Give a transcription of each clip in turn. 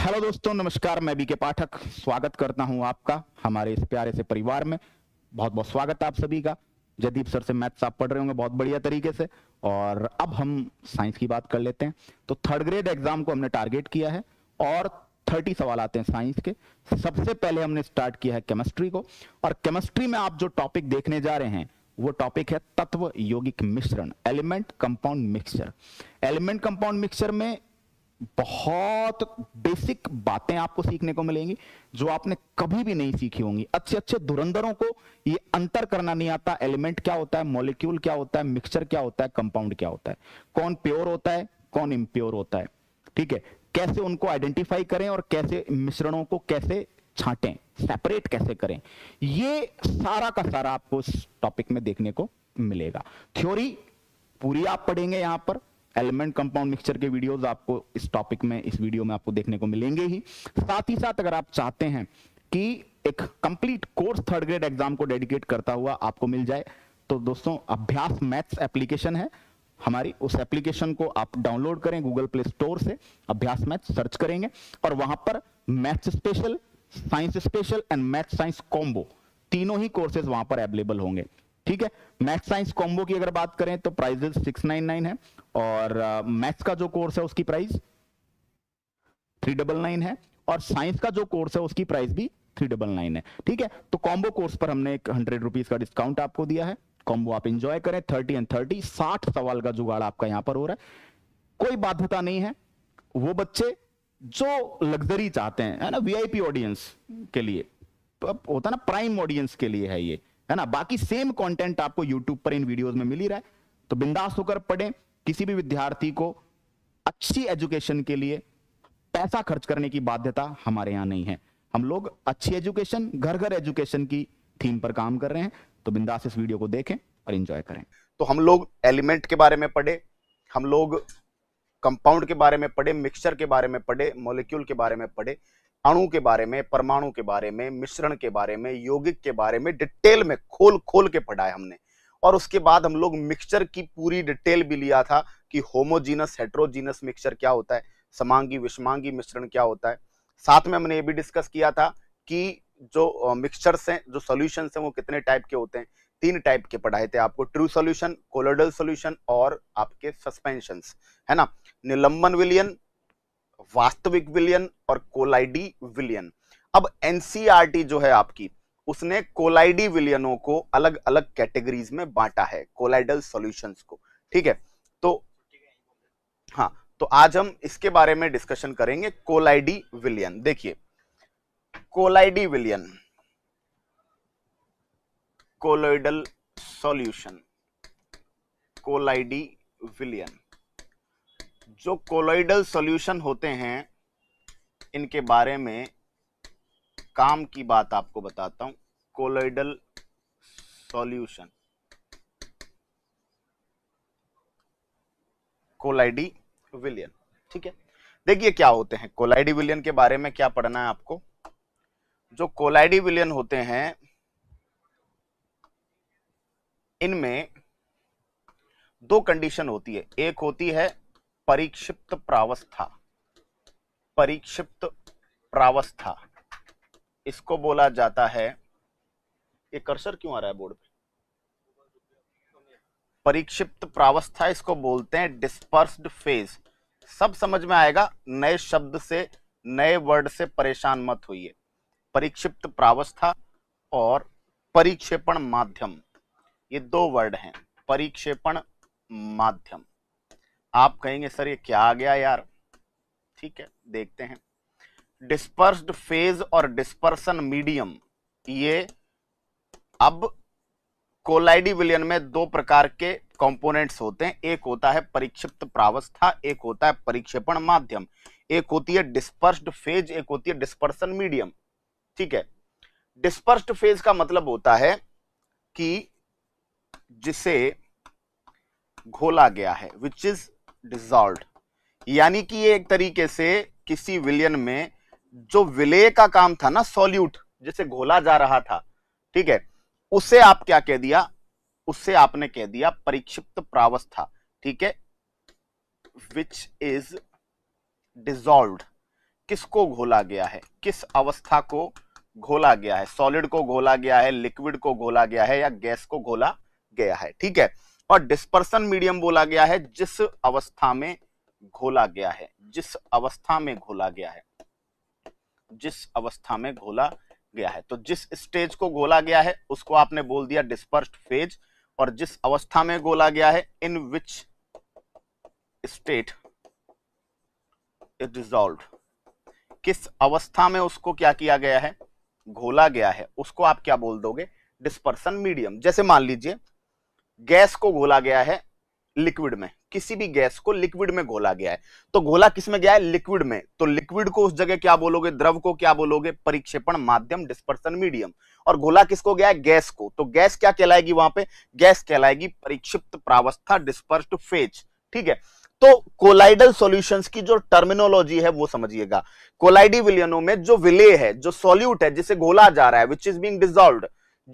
Hello दोस्तों, नमस्कार। मैं बीके पाठक स्वागत करता हूं आपका हमारे इस प्यारे से परिवार में। बहुत बहुत स्वागत है आप सभी का। जयदीप सर से मैथ्स आप पढ़ रहे होंगे बहुत बढ़िया तरीके से। और अब हम साइंस की बात कर लेते हैं। तो थर्ड ग्रेड एग्जाम को हमने टारगेट किया है और 30 सवाल आते हैं साइंस के। सबसे पहले हमने स्टार्ट किया है केमिस्ट्री को, और केमिस्ट्री में आप जो टॉपिक देखने जा रहे हैं वो टॉपिक है तत्व यौगिक मिश्रण, element compound mixture. Element compound mixture में बहुत बेसिक बातें आपको सीखने को मिलेंगी जो आपने कभी भी नहीं सीखी होंगी। अच्छे अच्छे धुरंधरों को ये अंतर करना नहीं आता, एलिमेंट क्या होता है, मॉलिक्यूल क्या होता है, मिक्सचर क्या होता है, कंपाउंड क्या होता है, कौन प्योर होता है, कौन इम्प्योर होता है। ठीक है, कैसे उनको आइडेंटिफाई करें और कैसे मिश्रणों को कैसे छांटें, सेपरेट कैसे करें, ये सारा का सारा आपको इस टॉपिक में देखने को मिलेगा। थ्योरी पूरी आप पढ़ेंगे यहां पर। एलिमेंट कंपाउंड मिक्सचर के वीडियोस आपको इस टॉपिक में, इस वीडियो में आपको देखने को मिलेंगे ही। साथ ही साथ अगर आप चाहते हैं कि एक complete course third grade exam को डेडिकेट करता हुआ आपको मिल जाए, तो दोस्तों अभ्यास मैथ्स एप्लीकेशन है हमारी, उस एप्लीकेशन को आप डाउनलोड करें गूगल प्ले स्टोर से। अभ्यास मैथ्स सर्च करेंगे और वहां पर maths special, science special and maths science combo तीनों ही कोर्सेज वहां पर अवेलेबल होंगे। ठीक है, मैथ साइंस कॉम्बो की अगर बात करें तो प्राइजेस 699 है, और मैथ्स का जो कोर्स है उसकी प्राइस 399 है, और साइंस का जो कोर्स है उसकी प्राइस भी 399 है। ठीक है, तो कॉम्बो कोर्स पर हमने एक 100 रुपीज का डिस्काउंट आपको दिया है। कॉम्बो आप एंजॉय करें। 30 एंड 30 60 सवाल का जुगाड़ आपका यहां पर हो रहा है। कोई बाध्यता नहीं है। वो बच्चे जो लग्जरी चाहते हैं, है ना, वीआईपी ऑडियंस के लिए होता है ना, प्राइम ऑडियंस के लिए है ये, है ना। बाकी सेम कंटेंट आपको यूट्यूब पर इन वीडियोस में मिल ही रहा है, तो बिंदास होकर पढ़ें। किसी भी विद्यार्थी को अच्छी एजुकेशन के लिए पैसा खर्च करने की बाध्यता हमारे यहां नहीं है। हम लोग अच्छी एजुकेशन, घर घर एजुकेशन की थीम पर काम कर रहे हैं, तो बिंदास इस वीडियो को देखें और एंजॉय करें। तो हम लोग एलिमेंट के बारे में पढ़े, हम लोग कंपाउंड के बारे में पढ़े, मिक्सचर के बारे में पढ़े, मॉलिक्यूल के बारे में पढ़े, अणु के बारे में, परमाणु के बारे में, मिश्रण के बारे में, यौगिक के बारे में डिटेल में खोल खोल के पढ़ा है हमने। और उसके बाद हम लोग मिक्सचर की पूरी डिटेल भी लिया था कि होमोजीनस हेट्रोजीनस मिक्सचर क्या होता है, समांगी विषमांगी मिश्रण क्या होता है। साथ में हमने ये भी डिस्कस किया था कि जो मिक्सचर्स हैं, जो सॉल्यूशंस हैं, वो कितने टाइप के होते हैं। 3 टाइप के पढ़ाए थे आपको, ट्रू सॉल्यूशन, कोलोइडल सॉल्यूशन और आपके सस्पेंशंस, है ना, निलंबन विलयन, वास्तविक विलयन और कोलाइडी विलयन। अब एनसीईआरटी जो है आपकी, उसने कोलाइडी विलयनों को अलग अलग कैटेगरीज में बांटा है, कोलाइडल सॉल्यूशंस को। ठीक है, तो हाँ, तो आज हम इसके बारे में डिस्कशन करेंगे, कोलाइडी विलयन। देखिए, कोलाइडी विलयन, कोलोइडल सॉल्यूशन, कोलाइडी विलयन। जो कोलोइडल सॉल्यूशन होते हैं, इनके बारे में काम की बात आपको बताता हूं। कोलोइडल सॉल्यूशन, कोलाइडी विलयन। ठीक है, देखिए क्या होते हैं कोलाइडी विलयन के बारे में क्या पढ़ना है आपको। जो कोलाइडी विलयन होते हैं, इनमें 2 कंडीशन होती है। एक होती है परिक्षिप्त प्रावस्था, परिक्षिप्त प्रावस्था, इसको बोला जाता है, ये कर्सर क्यों आ रहा है बोर्ड पे, परिक्षिप्त प्रावस्था इसको बोलते हैं। डिस्पर्स्ड फेज, सब समझ में आएगा, नए शब्द से, नए वर्ड से परेशान मत होइए। परिक्षिप्त प्रावस्था और परिक्षेपण माध्यम, ये 2 वर्ड हैं। परिक्षेपण माध्यम, आप कहेंगे सर ये क्या आ गया यार। ठीक है, देखते हैं। डिस्पर्स्ड फेज और डिस्पर्सन मीडियम, ये अब कोलाइडी विलयन में 2 प्रकार के कंपोनेंट्स होते हैं। एक होता है परिक्षिप्त प्रावस्था, एक होता है परिक्षेपण माध्यम। एक होती है डिस्पर्स्ड फेज, एक होती है डिस्पर्सन मीडियम। ठीक है, डिस्पर्स्ड फेज का मतलब होता है कि जिसे घोला गया है, विच इज डिसॉल्व्ड, यानी कि ये एक तरीके से किसी विलयन में जो विलेय का काम था ना, सॉल्यूट जिसे घोला जा रहा था, ठीक है, उसे आप क्या कह दिया, उससे आपने कह दिया परिक्षिप्त प्रावस्था। ठीक है, विच इज डिसॉल्व्ड, किसको घोला गया है, किस अवस्था को घोला गया है, सॉलिड को घोला गया है, लिक्विड को घोला गया है, या गैस को घोला गया है। ठीक है, और डिस्पर्सन मीडियम बोला गया है जिस अवस्था में घोला गया है, जिस अवस्था में घोला गया है, जिस अवस्था में घोला गया है। तो जिस स्टेज को घोला गया है उसको आपने बोल दिया डिस्पर्स्ड फेज, और जिस अवस्था में घोला गया है, इन विच स्टेट इज डिसॉल्व्ड, किस अवस्था में उसको क्या किया गया है, घोला गया है, उसको आप क्या बोल दोगे, डिस्पर्सन मीडियम। जैसे मान लीजिए गैस को घोला गया है लिक्विड में, किसी भी गैस को लिक्विड में घोला गया है, तो घोला किस में गया है, लिक्विड में, तो लिक्विड को उस जगह क्या बोलोगे, द्रव को क्या बोलोगे, परिक्षेपण माध्यम, डिस्पर्सन मीडियम। और घोला किसको गया है, गैस को, तो गैस क्या कहलाएगी वहां पे, गैस कहलाएगी परिक्षिप्त प्रावस्था, डिस्पर्स्ड फेज। ठीक है, तो कोलाइडल सॉल्यूशंस की जो टर्मिनोलॉजी है वो समझिएगा। कोलाइडी विलयनों में जो विलेय है, जो सॉल्यूट है, जिसे घोला जा रहा है, विच इज बीइंग डिसॉल्व्ड,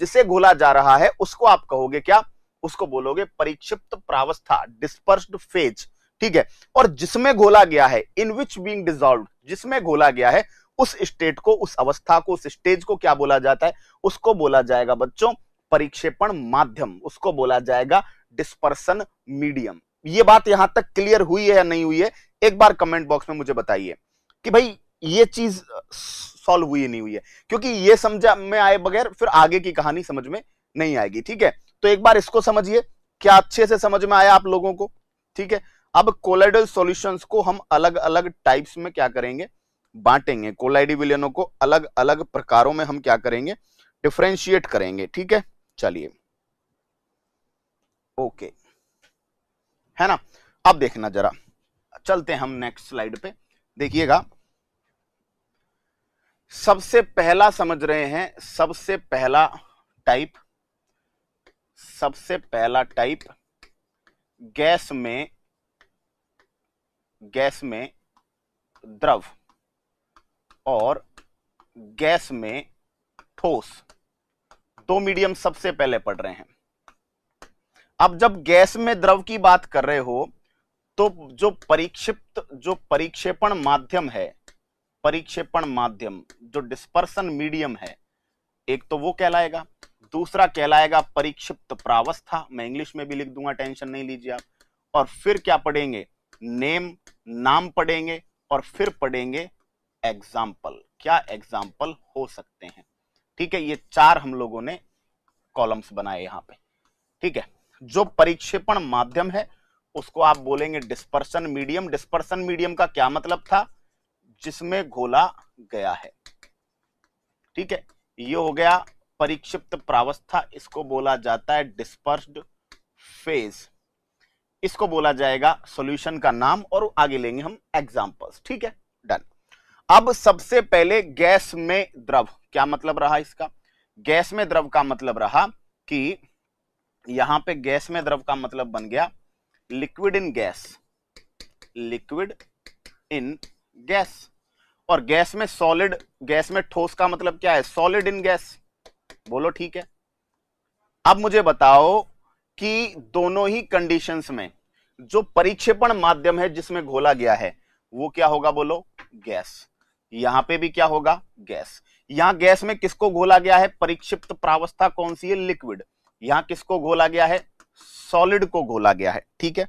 जिसे घोला जा रहा है, उसको आप कहोगे क्या, उसको बोलोगे परिक्षिप्त प्रावस्था, डिस्पर्स्ड फेज। ठीक है, और जिसमें घोला गया है, इन विच बीइंग डिसॉल्व्ड, जिसमें घोला गया है, उस स्टेट को, उस अवस्था को, उस स्टेज को क्या बोला जाता है, उसको बोला जाएगा बच्चों परिक्षेपण माध्यम, उसको बोला जाएगा डिस्पर्सन मीडियम। ये बात यहां तक क्लियर हुई है या नहीं हुई है, एक बार कमेंट बॉक्स में मुझे बताइए कि भाई ये चीज सॉल्व हुई नहीं हुई है, क्योंकि ये समझ में आए बगैर फिर आगे की कहानी समझ में नहीं आएगी। ठीक है, तो एक बार इसको समझिए, क्या अच्छे से समझ में आया आप लोगों को। ठीक है, अब कोलाइडल सॉल्यूशंस को हम अलग अलग टाइप्स में क्या करेंगे, बांटेंगे। कोलाइडी विलयनों को अलग अलग प्रकारों में हम क्या करेंगे, डिफरेंशिएट करेंगे। ठीक है, चलिए ओके, है ना। अब देखना जरा, चलते हैं हम नेक्स्ट स्लाइड पे, देखिएगा। सबसे पहला समझ रहे हैं, सबसे पहला टाइप, सबसे पहला टाइप गैस में द्रव और गैस में ठोस, दो मीडियम सबसे पहले पढ़ रहे हैं। अब जब गैस में द्रव की बात कर रहे हो तो जो परिक्षेपण माध्यम है, परिक्षेपण माध्यम जो डिस्पर्सन मीडियम है, एक तो वो कहलाएगा, दूसरा कहलाएगा परिक्षिप्त प्रावस्था, मैं इंग्लिश में भी लिख दूंगा, टेंशन नहीं लीजिए आप। और फिर क्या पढ़ेंगे, नाम पढ़ेंगे, और फिर पढ़ेंगे एग्जाम्पल, क्या एग्जाम्पल हो सकते हैं। ठीक है, ये चार हम लोगों ने कॉलम्स बनाए यहां पे। ठीक है, जो परिक्षेपण माध्यम है उसको आप बोलेंगे डिस्पर्सन मीडियम। डिस्पर्सन मीडियम का क्या मतलब था, जिसमें घोला गया है। ठीक है, ये हो गया परिक्षिप्त प्रावस्था, इसको बोला जाता है डिस्पर्स्ड फेज, इसको बोला जाएगा सॉल्यूशन का नाम, और आगे लेंगे हम एग्जांपल्स। ठीक है, डन। अब सबसे पहले गैस में द्रव, क्या मतलब रहा इसका, गैस में द्रव का मतलब रहा कि यहां पे गैस में द्रव का मतलब बन गया liquid in gas, liquid in gas. और गैस में सॉलिड, गैस में ठोस का मतलब क्या है, सॉलिड इन गैस, बोलो ठीक है। अब मुझे बताओ कि दोनों ही कंडीशंस में जो परिक्षेपण माध्यम है जिसमें घोला गया है वो क्या होगा, बोलो गैस। यहां पे भी क्या होगा, गैस। यहां गैस में किसको घोला गया है, परिक्षिप्त प्रावस्था कौन सी है, लिक्विड। यहां किसको घोला गया है, सॉलिड को घोला गया है। ठीक है,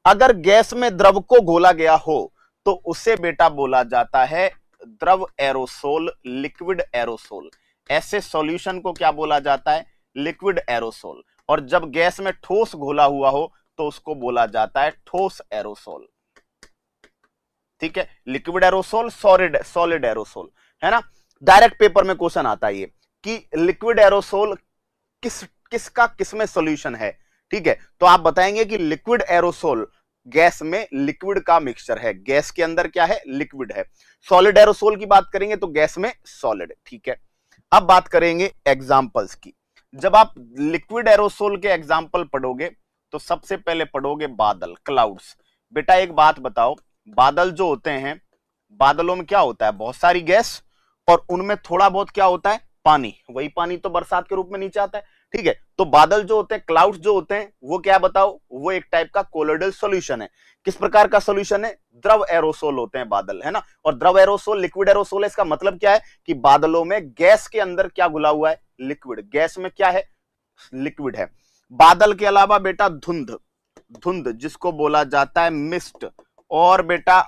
अगर गैस में द्रव को घोला गया हो तो उसे बेटा बोला जाता है द्रव एरोसोल, लिक्विड एरोसोल। ऐसे सॉल्यूशन को क्या बोला जाता है, लिक्विड एरोसोल। और जब गैस में ठोस घोला हुआ हो तो उसको बोला जाता है ठोस एरोसोल। ठीक है, लिक्विड एरोसोल, सॉलिड एरोसोल, है ना। डायरेक्ट पेपर में क्वेश्चन आता है ये कि लिक्विड एरोसोल किसका किसमें सॉल्यूशन है। ठीक है, तो आप बताएंगे कि लिक्विड एरोसोल गैस में लिक्विड का मिक्सचर है, गैस के अंदर क्या है, लिक्विड है। सॉलिड एरोसोल की बात करेंगे तो गैस में सॉलिड। ठीक है, अब बात करेंगे एग्जांपल्स की। जब आप लिक्विड एरोसोल के एग्जांपल पढ़ोगे तो सबसे पहले पढ़ोगे बादल, क्लाउड्स। बेटा एक बात बताओ, बादल जो होते हैं, बादलों में क्या होता है, बहुत सारी गैस, और उनमें थोड़ा बहुत क्या होता है, पानी। वही पानी तो बरसात के रूप में नीचे आता है। ठीक है। तो बादल जो होते हैं, क्लाउड्स जो होते हैं, वो क्या बताओ, वो एक टाइप का कोलोइडल सॉल्यूशन है। किस प्रकार का सॉल्यूशन है? द्रव एरोसोल होते हैं बादल, है ना। और द्रव एरोसोल लिक्विड एरोसोल है, इसका मतलब क्या है कि बादलों में गैस के अंदर क्या घुला हुआ है? लिक्विड। गैस में क्या है? लिक्विड है। बादल के अलावा बेटा धुंध, धुंध जिसको बोला जाता है मिस्ट, और बेटा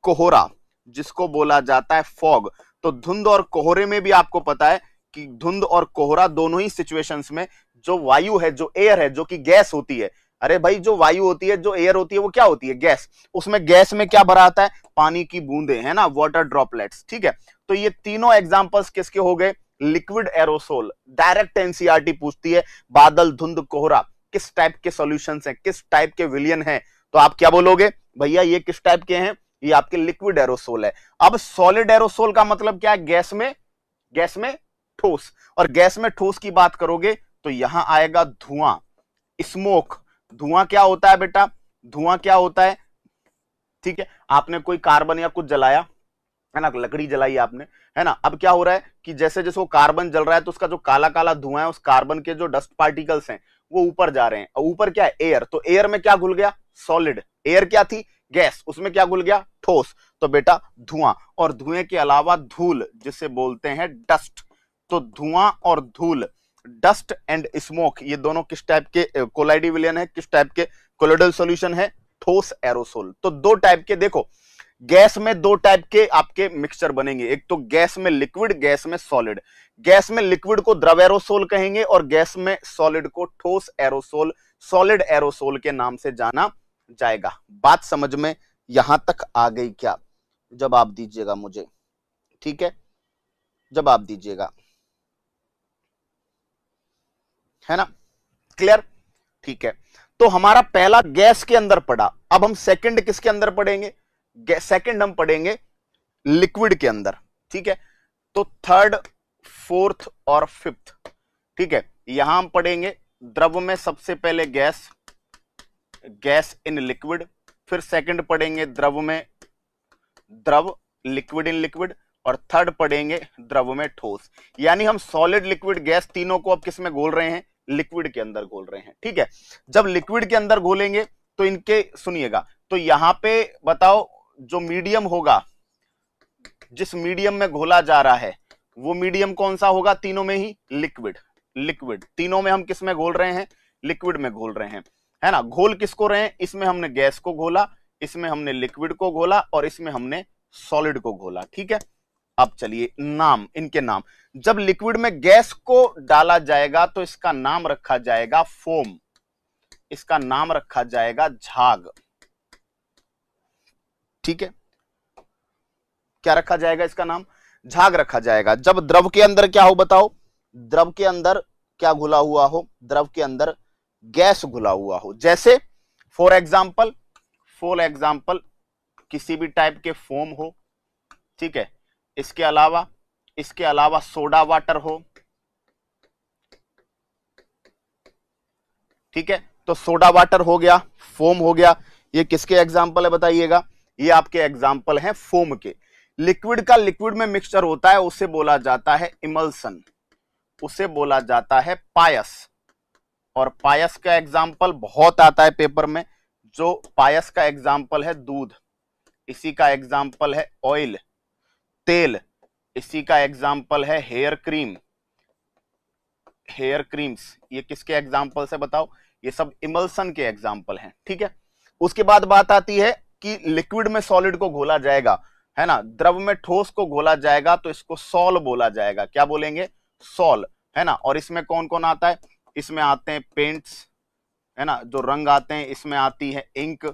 कोहरा जिसको बोला जाता है फॉग। तो धुंध और कोहरे में भी आपको पता है कि धुंध और कोहरा दोनों ही सिचुएशंस में जो वायु है, जो एयर है, जो कि गैस होती है, अरे भाई जो वायु होती है, जो एयर होती है, वो क्या होती है? गैस। उसमें गैस में क्या भरा आता है? पानी की बूंदें, है ना, वाटर ड्रॉपलेट्स, ठीक है। तो ये तीनों एग्जांपल्स किसके हो गए? Liquid aerosol. डायरेक्ट एनसीईआरटी पूछती है बादल, धुंध, कोहरा किस टाइप के सॉल्यूशंस हैं, किस टाइप के विलियन हैं, तो आप क्या बोलोगे? भैया ये किस टाइप के हैं? ये आपके लिक्विड एरोसोल है। अब सॉलिड एरोसोल का मतलब क्या है? गैस में ठोस। और गैस में ठोस की बात करोगे तो यहां आएगा धुआं, स्मोक। धुआं क्या होता है बेटा? धुआं क्या होता है? ठीक है, आपने कोई कार्बन या कुछ जलाया, है ना, लकड़ी जलाई आपने, है ना। अब क्या हो रहा है कि जैसे जैसे वो कार्बन जल रहा है तो उसका जो काला काला धुआं है, उस कार्बन के जो डस्ट पार्टिकल्स हैं वो ऊपर जा रहे हैं। और ऊपर क्या है? एयर। तो एयर में क्या घुल गया? सॉलिड। एयर क्या थी? गैस। उसमें क्या घुल गया? ठोस। तो बेटा धुआं। और धुएं के अलावा धूल जिसे बोलते हैं डस्ट। तो धुआं और धूल, डस्ट एंड स्मोक, ये दोनों किस टाइप के कोलाइडी विलयन है? किस टाइप के कोलोइडल सॉल्यूशन है? ठोस एरोसोल। तो दो टाइप के, देखो गैस में दो टाइप के आपके मिक्सचर बनेंगे, एक तो गैस में लिक्विड, गैस में सॉलिड। गैस में लिक्विड को द्रव एरोसोल कहेंगे और गैस में सॉलिड को ठोस एरोसोल, सॉलिड एरोसोल के नाम से जाना जाएगा। बात समझ में यहां तक आ गई क्या? जवाब दीजिएगा मुझे, ठीक है, जवाब दीजिएगा, है ना, क्लियर? ठीक है। तो हमारा पहला गैस के अंदर पड़ा। अब हम सेकंड किसके अंदर पढ़ेंगे? सेकंड हम पढ़ेंगे लिक्विड के अंदर, ठीक है। तो थर्ड, फोर्थ और फिफ्थ, ठीक है, यहां हम पढ़ेंगे द्रव में सबसे पहले गैस, गैस इन लिक्विड, फिर सेकंड पढ़ेंगे द्रव में द्रव, लिक्विड इन लिक्विड, और थर्ड पढ़ेंगे द्रव में ठोस। यानी हम सॉलिड, लिक्विड, गैस तीनों को अब किस में घोल रहे हैं? लिक्विड के अंदर घोल रहे हैं, ठीक है। जब लिक्विड के अंदर घोलेंगे तो इनके सुनिएगा, तो यहां पे बताओ जो मीडियम होगा, जिस मीडियम में घोला जा रहा है वो मीडियम कौन सा होगा? तीनों में ही लिक्विड। लिक्विड तीनों में हम किस में घोल रहे हैं? लिक्विड में घोल रहे हैं, है ना। घोल किसको रहे हैं? इसमें हमने गैस को घोला, इसमें हमने लिक्विड को घोला, और इसमें हमने सॉलिड को घोला, ठीक है। अब चलिए नाम, इनके नाम। जब लिक्विड में गैस को डाला जाएगा तो इसका नाम रखा जाएगा फोम, इसका नाम रखा जाएगा झाग, ठीक है। क्या रखा जाएगा? इसका नाम झाग रखा जाएगा। जब द्रव के अंदर क्या हो बताओ? द्रव के अंदर क्या घुला हुआ हो? द्रव के अंदर गैस घुला हुआ हो। जैसे फॉर एग्जाम्पल किसी भी टाइप के फोम हो, ठीक है। इसके अलावा सोडा वाटर हो, ठीक है। तो सोडा वाटर हो गया, फोम हो गया। ये किसके एग्जाम्पल है बताइएगा? ये आपके एग्जाम्पल हैं फोम के। लिक्विड का लिक्विड में मिक्सचर होता है, उसे बोला जाता है इमल्सन, उसे बोला जाता है पायस। और पायस का एग्जाम्पल बहुत आता है पेपर में। जो पायस का एग्जाम्पल है दूध, इसी का एग्जाम्पल है ऑयल, तेल, इसी का एग्जाम्पल है हेयर क्रीम, हेयर क्रीम्स। ये किसके एग्जाम्पल्स है बताओ? ये सब इमल्सन के एग्जाम्पल हैं, ठीक है। उसके बाद बात आती है कि लिक्विड में सॉलिड को घोला जाएगा, है ना, द्रव में ठोस को घोला जाएगा, तो इसको सॉल बोला जाएगा। क्या बोलेंगे? सॉल, है ना। और इसमें कौन कौन आता है? इसमें आते हैं पेंट्स, है ना, जो रंग आते हैं। इसमें आती है इंक,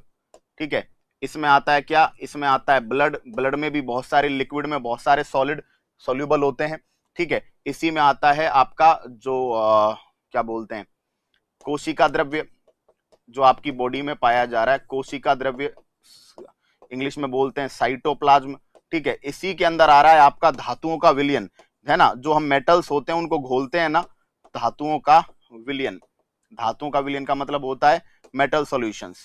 ठीक है। इसमें आता है क्या? इसमें आता है ब्लड। ब्लड में भी बहुत सारे, लिक्विड में बहुत सारे सॉलिड सोल्यूबल होते हैं, ठीक है। इसी में आता है आपका जो क्या बोलते हैं, कोशिका द्रव्य, जो आपकी बॉडी में पाया जा रहा है, कोशिका द्रव्य, इंग्लिश में बोलते हैं साइटोप्लाज्म, ठीक है। इसी के अंदर आ रहा है आपका धातुओं का विलयन, है ना। जो हम मेटल्स होते हैं उनको घोलते हैं ना, धातुओं का विलयन। धातुओं का विलयन का मतलब होता है मेटल सॉल्यूशंस,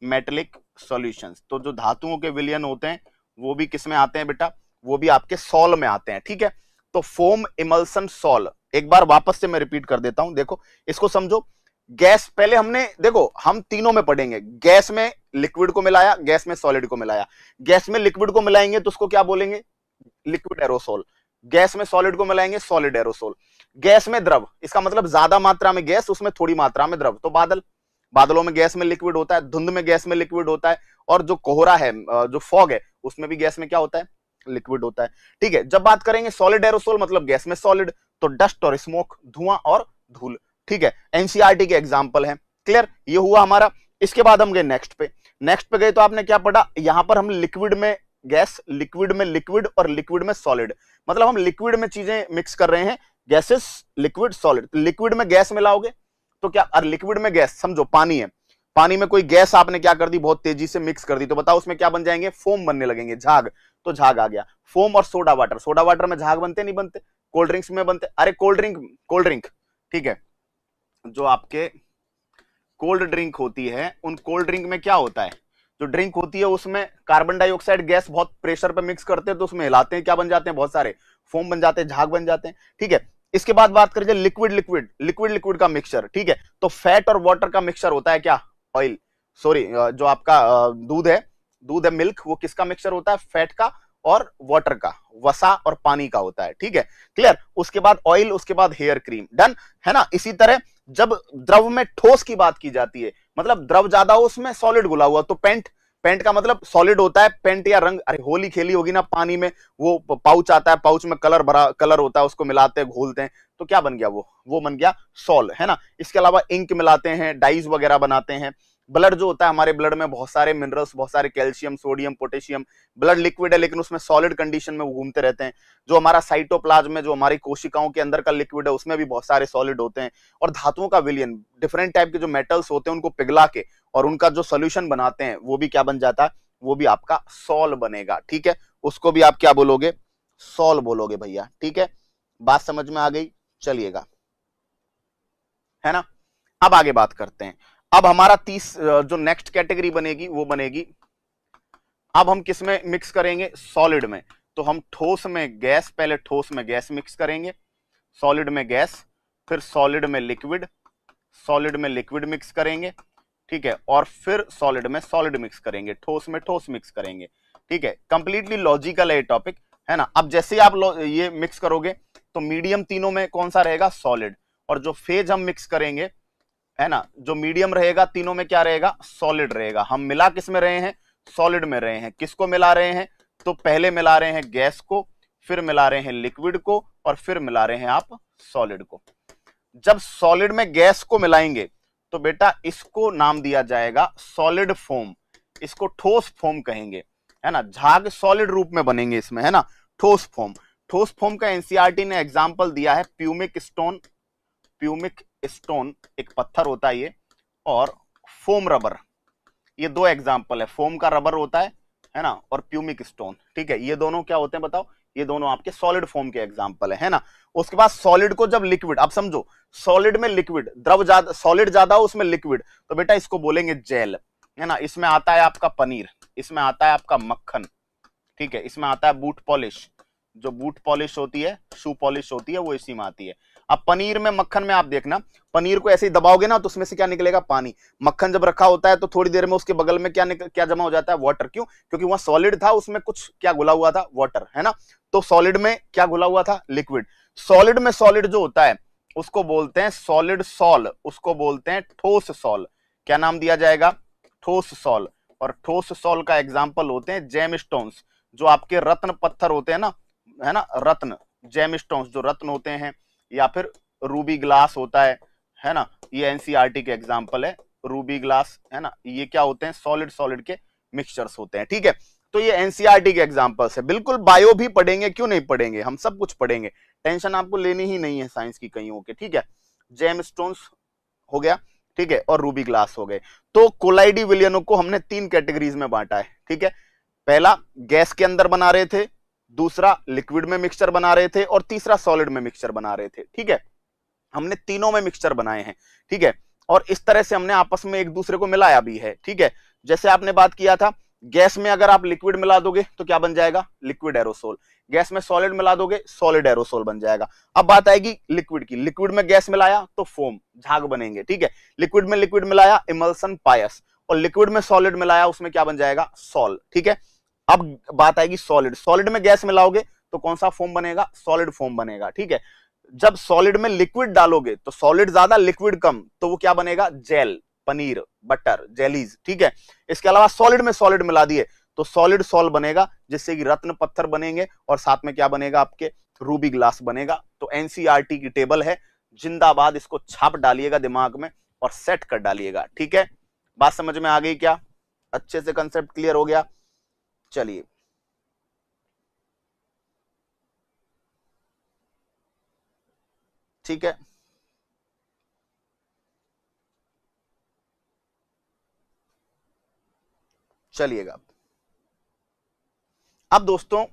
मेटेलिक सॉल्यूशंस। तो जो धातुओं के विलयन होते हैं वो भी किस में आते हैं बेटा? वो भी आपके सॉल में आते हैं, ठीक है। तो फोम, इमल्सन, सॉल, एक बार वापस से मैं रिपीट कर देता हूं, देखो इसको समझो। गैस पहले हमने देखो, हम तीनों में पढ़ेंगे, गैस में लिक्विड को मिलाया, गैस में सॉलिड को मिलाया। गैस में लिक्विड को मिलाएंगे तो उसको क्या बोलेंगे, लिक्विड एरोसोल। गैस में सॉलिड को मिलाएंगे, सॉलिड एरोसोल। गैस में द्रव, इसका मतलब ज्यादा मात्रा में गैस, उसमें थोड़ी मात्रा में द्रव, तो बादल। बादलों में गैस में लिक्विड होता है, धुंध में गैस में लिक्विड होता है, और जो कोहरा है, जो फॉग है, उसमें भी गैस में क्या होता है, लिक्विड होता है। ठीक है, जब बात करेंगे सॉलिड एरोसोल मतलब गैस में सॉलिड, तो डस्ट और स्मोक, धुआं और धूल। ठीक है, एनसीईआरटी के एग्जांपल है। क्लियर, ये हुआ हमारा। इसके बाद हम गए नेक्स्ट पे। नेक्स्ट पे गए तो आपने क्या पढ़ा, यहां पर हम लिक्विड में गैस, लिक्विड में लिक्विड और लिक्विड में सॉलिड, मतलब हम लिक्विड में चीजें मिक्स कर रहे हैं, गैसेस, लिक्विड, सॉलिड। लिक्विड में गैस मिलाओगे तो क्या, और लिक्विड में गैस, समझो पानी है, पानी में कोई गैस आपने क्या कर दी, बहुत तेजी से मिक्स कर दी, तो बताओ उसमें क्या बन जाएंगे, फोम बनने लगेंगे, झाग। तो झाग आ गया। फोम और सोडा वाटर, सोडा वाटर में झाग बनते नहीं बनते, कोल्ड ड्रिंक्स में बनते, अरे कोल्ड ड्रिंक, ठीक है, जो आपके कोल्ड ड्रिंक होती है, उन कोल्ड ड्रिंक में क्या होता है, जो ड्रिंक होती है उसमें कार्बन डाइऑक्साइड गैस बहुत प्रेशर पे मिक्स करते हैं, तो उसमें हिलाते हैं, क्या बन जाते हैं, बहुत सारे फोम बन जाते हैं, झाग बन जाते हैं। ठीक है, इसके बाद बात करें लिक्विड का मिक्सचर। ठीक है, तो फैट और वाटर का मिक्सचर होता है क्या, ऑयल, सॉरी, जो आपका दूध है मिल्क, वो किसका मिक्सचर होता है, फैट का और वाटर का, वसा और पानी का होता है। ठीक है, क्लियर। उसके बाद ऑयल, उसके बाद हेयर क्रीम, डन है ना। इसी तरह जब द्रव में ठोस की बात की जाती है, मतलब द्रव ज्यादा हो उसमें सॉलिड घुला हुआ, तो पेंट का मतलब सॉलिड होता है, पेंट या रंग। अरे होली खेली होगी ना पानी में, वो पाउच आता है, पाउच में कलर होता है, उसको मिलाते हैं, घोलते हैं, तो क्या बन गया, वो बन गया सॉल, है ना। इसके अलावा इंक मिलाते हैं, डाइज वगैरह बनाते हैं। ब्लड जो होता है, हमारे ब्लड में बहुत सारे मिनरल्स, बहुत सारे calcium, sodium, potassium, blood liquid है लेकिन उसमें सॉलिड कंडीशन में वो घूमते रहते हैं। जो हमारा साइटोप्लाज्म में, जो हमारी कोशिकाओं के अंदर का लिक्विड है, उसमें भी बहुत सारे सॉलिड होते हैं। और धातुओं का विलयन, डिफरेंट टाइप के जो मेटल्स होते हैं उनको पिघला के और उनका जो सोल्यूशन बनाते हैं, वो भी क्या बन जाता है, वो भी आपका सॉल बनेगा। ठीक है, उसको भी आप क्या बोलोगे, सॉल बोलोगे भैया। ठीक है, बात समझ में आ गई, चलिएगा, है ना। अब आगे बात करते हैं। अब हमारा जो नेक्स्ट कैटेगरी बनेगी वो बनेगी, अब हम किस में मिक्स करेंगे, सॉलिड में। तो हम ठोस में गैस, पहले ठोस में गैस मिक्स करेंगे, सॉलिड में गैस, फिर सॉलिड में लिक्विड, सॉलिड में लिक्विड मिक्स करेंगे। ठीक है, और फिर सॉलिड में सॉलिड मिक्स करेंगे, ठोस में ठोस मिक्स करेंगे। ठीक है, कंप्लीटली लॉजिकल है टॉपिक, है ना। अब जैसे ही आप ये मिक्स करोगे तो मीडियम तीनों में कौन सा रहेगा, सॉलिड। और जो फेज हम मिक्स करेंगे, है ना, जो मीडियम रहेगा तीनों में क्या रहेगा, सॉलिड रहेगा। हम मिला किस में रहे हैं, सॉलिड में रहे हैं। किसको मिला रहे हैं, तो पहले मिला रहे हैं गैस को, फिर मिला रहे हैं लिक्विड को, और फिर मिला रहे हैं आप सॉलिड को। जब सॉलिड में गैस को मिलाएंगे तो बेटा इसको नाम दिया जाएगा सॉलिड फोम, इसको ठोस फोम कहेंगे, है ना। झाग सॉलिड रूप में बनेंगे इसमें, है ना, ठोस फोम। ठोस फोम का एनसीईआरटी ने एग्जांपल दिया है प्यूमिक स्टोन, एक पत्थर होता है ये, और फोम रबर, ये दो एग्जांपल है। फोम का रबर होता है ना, और प्यूमिक स्टोन। ठीक है, ये दोनों क्या होते हैं बताओ, ये दोनों आपके सॉलिड फॉर्म के एग्जांपल है ना। उसके बाद सॉलिड को जब लिक्विड, अब समझो सॉलिड में लिक्विड, द्रव ज्यादा, सॉलिड ज्यादा हो उसमें लिक्विड, तो बेटा इसको बोलेंगे जेल, है ना। इसमें आता है आपका पनीर, इसमें आता है आपका मक्खन, ठीक है, इसमें आता है बूट पॉलिश, जो बूट पॉलिश होती है, शू पॉलिश होती है, वो इसी में आती है। अब पनीर में, मक्खन में आप देखना, पनीर को ऐसे ही दबाओगे ना तो उसमें से क्या निकलेगा, पानी। मक्खन जब रखा होता है तो थोड़ी देर में उसके बगल में क्या जमा हो जाता है, वाटर। क्यों? क्योंकि वहां सॉलिड था, उसमें कुछ क्या घुला हुआ था, वाटर, है ना। तो सॉलिड में क्या घुला हुआ था, लिक्विड। सॉलिड में सॉलिड जो होता है उसको बोलते हैं सॉलिड सॉल, उसको बोलते हैं ठोस सॉल। क्या नाम दिया जाएगा, ठोस सॉल। और ठोस सॉल का एग्जाम्पल होते हैं जेम स्टोन्स, जो आपके रत्न पत्थर होते हैं ना, है ना, रत्न, जेम स्टोन्स जो रत्न होते हैं, या फिर रूबी ग्लास होता है ना, ये एनसीईआरटी के एग्जाम्पल है, रूबी ग्लास, है ना। ये क्या होते हैं, सॉलिड सॉलिड के मिक्सचर्स होते हैं, ठीक है। तो ये एनसीईआरटी के एग्जाम्पल्स है। बिल्कुल बायो भी पढ़ेंगे, क्यों नहीं पढ़ेंगे, हम सब कुछ पढ़ेंगे, टेंशन आपको लेनी ही नहीं है साइंस की कहीं होके, ठीक है। जेम स्टोन्स हो गया, ठीक है, और रूबी ग्लास हो गए। तो कोलाइडी विलियनों को हमने 3 कैटेगरीज में बांटा है, ठीक है। पहला गैस के अंदर बना रहे थे, दूसरा लिक्विड में मिक्सचर बना रहे थे, और तीसरा सॉलिड में मिक्सचर बना रहे थे, ठीक है। हमने तीनों में मिक्सचर बनाए हैं, ठीक है। और इस तरह से हमने आपस में एक दूसरे को मिलाया भी है, ठीक है। जैसे आपने बात किया था गैस में अगर आप लिक्विड मिला दोगे तो क्या बन जाएगा, लिक्विड एरोसोल। गैस में सॉलिड मिला दोगे, सॉलिड एरोसोल बन जाएगा। अब बात आएगी लिक्विड की। लिक्विड में गैस मिलाया तो फोम, झाग बनेंगे, ठीक है। लिक्विड में लिक्विड मिलाया, इमल्सन, पायस। और लिक्विड में सॉलिड मिलाया, उसमें क्या बन जाएगा, सॉल, ठीक है। अब बात आएगी सॉलिड। सॉलिड में गैस मिलाओगे तो कौन सा फॉर्म बनेगा, सॉलिड फॉर्म बनेगा, ठीक है। जब सॉलिड में लिक्विड डालोगे तो सॉलिड ज्यादा लिक्विड कम, तो वो क्या बनेगा, जेल, पनीर, बटर, जेलीज, ठीक है। इसके अलावा सॉलिड में सॉलिड मिला दिए तो सॉलिड सॉल बनेगा, जिससे कि रत्न पत्थर बनेंगे और साथ में क्या बनेगा, आपके रूबी ग्लास बनेगा। तो एनसीईआरटी की टेबल है, जिंदाबाद, इसको छाप डालिएगा दिमाग में और सेट कर डालिएगा, ठीक है। बात समझ में आ गई क्या, अच्छे से कंसेप्ट क्लियर हो गया। चलिए, ठीक है। चलिएगा, अब दोस्तों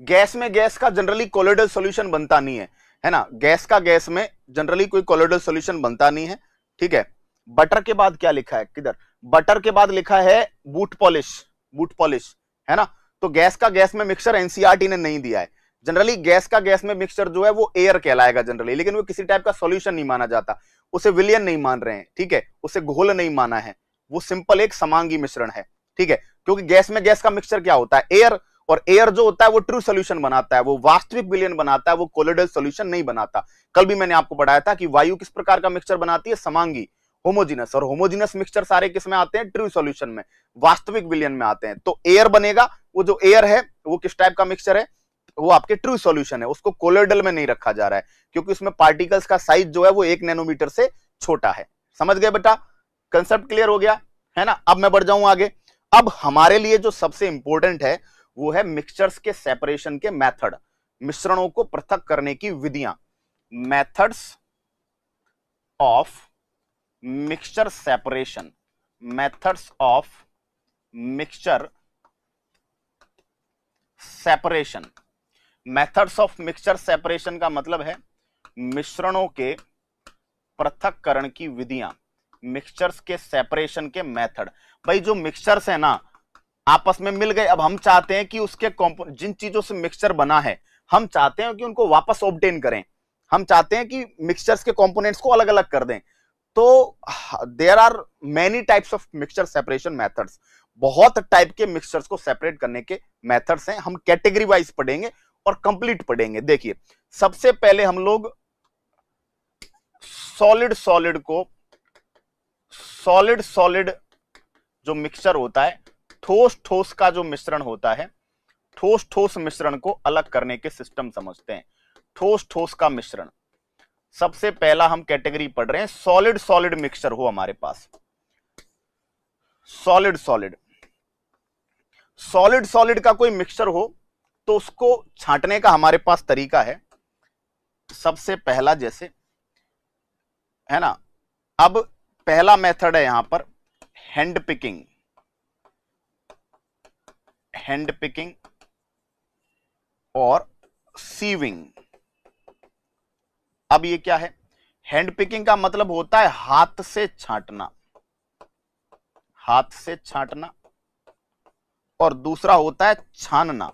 गैस में गैस का जनरली कोलोइडल सॉल्यूशन बनता नहीं है ना। गैस का गैस में जनरली कोई कोलोइडल सॉल्यूशन बनता नहीं है, ठीक है। बटर के बाद क्या लिखा है, किधर, बटर के बाद लिखा है बूट पॉलिश, बूट पॉलिश, है ना। तो गैस का गैस में मिक्सचर एनसीईआरटी ने नहीं दिया है। जनरली गैस का गैस में मिक्सचर जो है वो एयर कहलाएगा जनरली, लेकिन वो किसी टाइप का सॉल्यूशन नहीं माना जाता, उसे विलयन नहीं मान रहे हैं, ठीक है, उसे घोल नहीं माना है, वो सिंपल एक समांगी मिश्रण है, ठीक है। क्योंकि गैस में गैस का मिक्सचर क्या होता है, एयर, और एयर जो होता है वो ट्रू सॉल्यूशन बनाता है, वो वास्तविक विलयन बनाता है, वो कोलोइडल सॉल्यूशन नहीं बनाता। कल भी मैंने आपको बताया था कि वायु किस प्रकार का मिक्सचर बनाती है, समांगी, होमोजीनस, और होमोजीनस मिक्सचर सारे किस में आते हैं, ट्रू सॉल्यूशन में, वास्तविक विलयन में आते हैं। तो एयर बनेगा, वो जो एयर है वो किस टाइप का मिक्सचर है, वो आपके ट्रू सॉल्यूशन है, उसको कोलोइडल में नहीं रखा जा रहा है, क्योंकि उसमें पार्टिकल्स का साइज जो है वो 1 नैनोमीटर से छोटा है। समझ गए बेटा, कंसेप्ट क्लियर हो गया है ना। अब मैं बढ़ जाऊं आगे। अब हमारे लिए जो सबसे इंपॉर्टेंट है वो है मिक्सचर्स के सेपरेशन के मेथड, मिश्रणों को पृथक करने की विधियां, methods of mixture separation, methods of mixture separation. Methods of mixture separation का मतलब है मिश्रणों के पृथक्करण की विधियां, मिक्सचर्स के सेपरेशन के मेथड। भाई जो मिक्सचर्स है ना आपस में मिल गए, अब हम चाहते हैं कि उसके जिन चीजों से मिक्सचर बना है हम चाहते हैं कि उनको वापस ऑब्टेन करें, हम चाहते हैं कि मिक्सचर्स के कंपोनेंट्स को अलग अलग कर दें। तो there are many types of mixture separation methods, बहुत टाइप के मिक्सचर्स को सेपरेट करने के मेथड्स हैं। हम कैटेगरी वाइज पढ़ेंगे और कंप्लीट पढ़ेंगे। देखिए, सबसे पहले हम लोग सॉलिड सॉलिड को, सॉलिड सॉलिड जो मिक्सचर होता है, ठोस ठोस का जो मिश्रण होता है, ठोस ठोस मिश्रण को अलग करने के सिस्टम समझते हैं। ठोस ठोस का मिश्रण, सबसे पहला हम कैटेगरी पढ़ रहे हैं, सॉलिड सॉलिड मिक्सचर हो हमारे पास, सॉलिड सॉलिड, सॉलिड सॉलिड का कोई मिक्सचर हो तो उसको छांटने का हमारे पास तरीका है। सबसे पहला जैसे है ना, अब पहला मेथड है यहां पर हैंड पिकिंग, हैंड पिकिंग और सीविंग। अब ये क्या है, हैंड पिकिंग का मतलब होता है हाथ से छांटना, हाथ से छांटना, और दूसरा होता है छानना।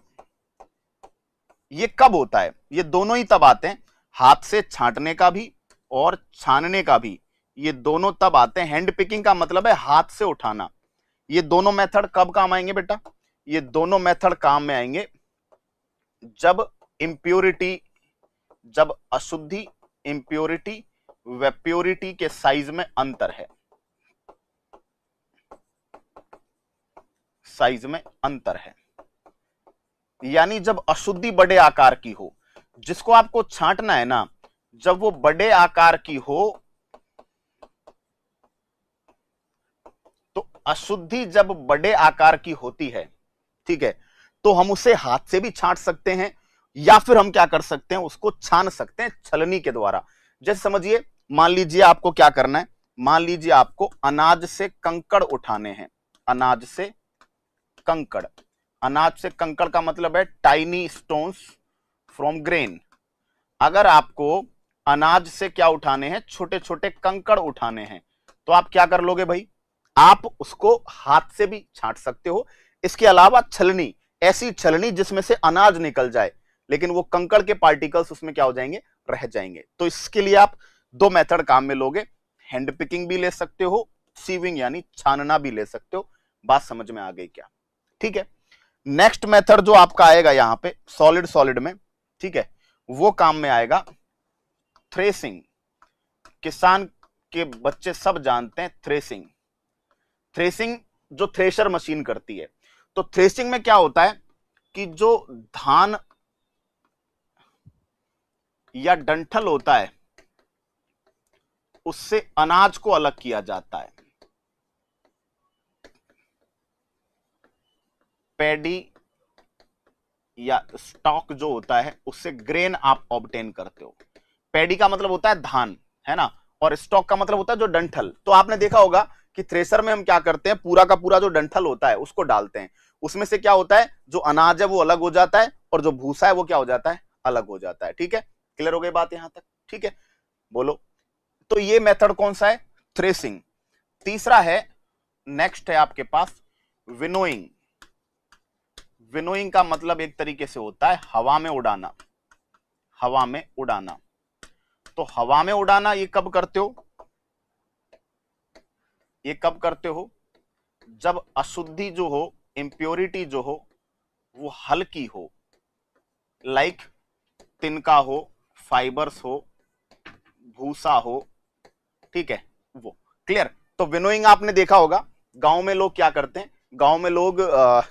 ये कब होता है, ये दोनों ही तब आते हैं, हाथ से छांटने का भी और छानने का भी, ये दोनों तब आते हैं। हैंड पिकिंग का मतलब है हाथ से उठाना। ये दोनों मेथड कब काम आएंगे बेटा, ये दोनों मेथड काम में आएंगे जब इंप्योरिटी, जब अशुद्धि, इंप्योरिटी व प्योरिटी के साइज में अंतर है, साइज में अंतर है। यानी जब अशुद्धि बड़े आकार की हो, जिसको आपको छांटना है ना, जब वो बड़े आकार की हो, तो अशुद्धि जब बड़े आकार की होती है, ठीक है, तो हम उसे हाथ से भी छांट सकते हैं या फिर हम क्या कर सकते हैं, उसको छान सकते हैं छलनी के द्वारा। जैसे समझिए, मान लीजिए आपको क्या करना है, मान लीजिए आपको अनाज से कंकड़ उठाने हैं, अनाज से कंकड़, अनाज से कंकड़ का मतलब है टाइनी स्टोन्स फ्रॉम ग्रेन। अगर आपको अनाज से क्या उठाने हैं, छोटे छोटे कंकड़ उठाने हैं, तो आप क्या कर लोगे भाई, आप उसको हाथ से भी छांट सकते हो। इसके अलावा छलनी, ऐसी छलनी जिसमें से अनाज निकल जाए लेकिन वो कंकड़ के पार्टिकल्स उसमें क्या हो जाएंगे, रह जाएंगे। तो इसके लिए आप दो मेथड काम में लोगे, हैंड पिकिंग भी ले सकते हो, सीविंग यानी छानना भी ले सकते हो। बात समझ में आ गई क्या? ठीक है। नेक्स्ट मेथड जो आपका आएगा यहां पे सॉलिड सॉलिड में, ठीक है, वो काम में आएगा थ्रेसिंग। किसान के बच्चे सब जानते हैं थ्रेसिंग। थ्रेसिंग जो थ्रेशर मशीन करती है। तो थ्रेसिंग में क्या होता है कि जो धान या डंठल होता है उससे अनाज को अलग किया जाता है। पैडी या स्टॉक जो होता है उससे ग्रेन आप ऑब्टेन करते हो। पैडी का मतलब होता है धान, है ना, और स्टॉक का मतलब होता है जो डंठल। तो आपने देखा होगा कि थ्रेसर में हम क्या करते हैं, पूरा का पूरा जो डंठल होता है उसको डालते हैं, उसमें से क्या होता है, जो अनाज है वो अलग हो जाता है और जो भूसा है वो क्या हो जाता है, अलग हो जाता है। ठीक है, क्लियर हो गई बात यहां तक? ठीक है, बोलो। तो ये मेथड कौन सा है, थ्रेसिंग। तीसरा है, नेक्स्ट है आपके पास विनोइंग। विनोइंग का मतलब एक तरीके से होता है हवा में उड़ाना। हवा में उड़ाना, तो हवा में उड़ाना ये कब करते हो, ये कब करते हो, जब अशुद्धि जो हो, इंप्योरिटी जो हो वो हल्की हो, लाइक तिनका हो, फाइबर्स हो, भूसा हो, ठीक है, वो। क्लियर? तो विनोइंग आपने देखा होगा गांव में लोग क्या करते हैं, गांव में लोग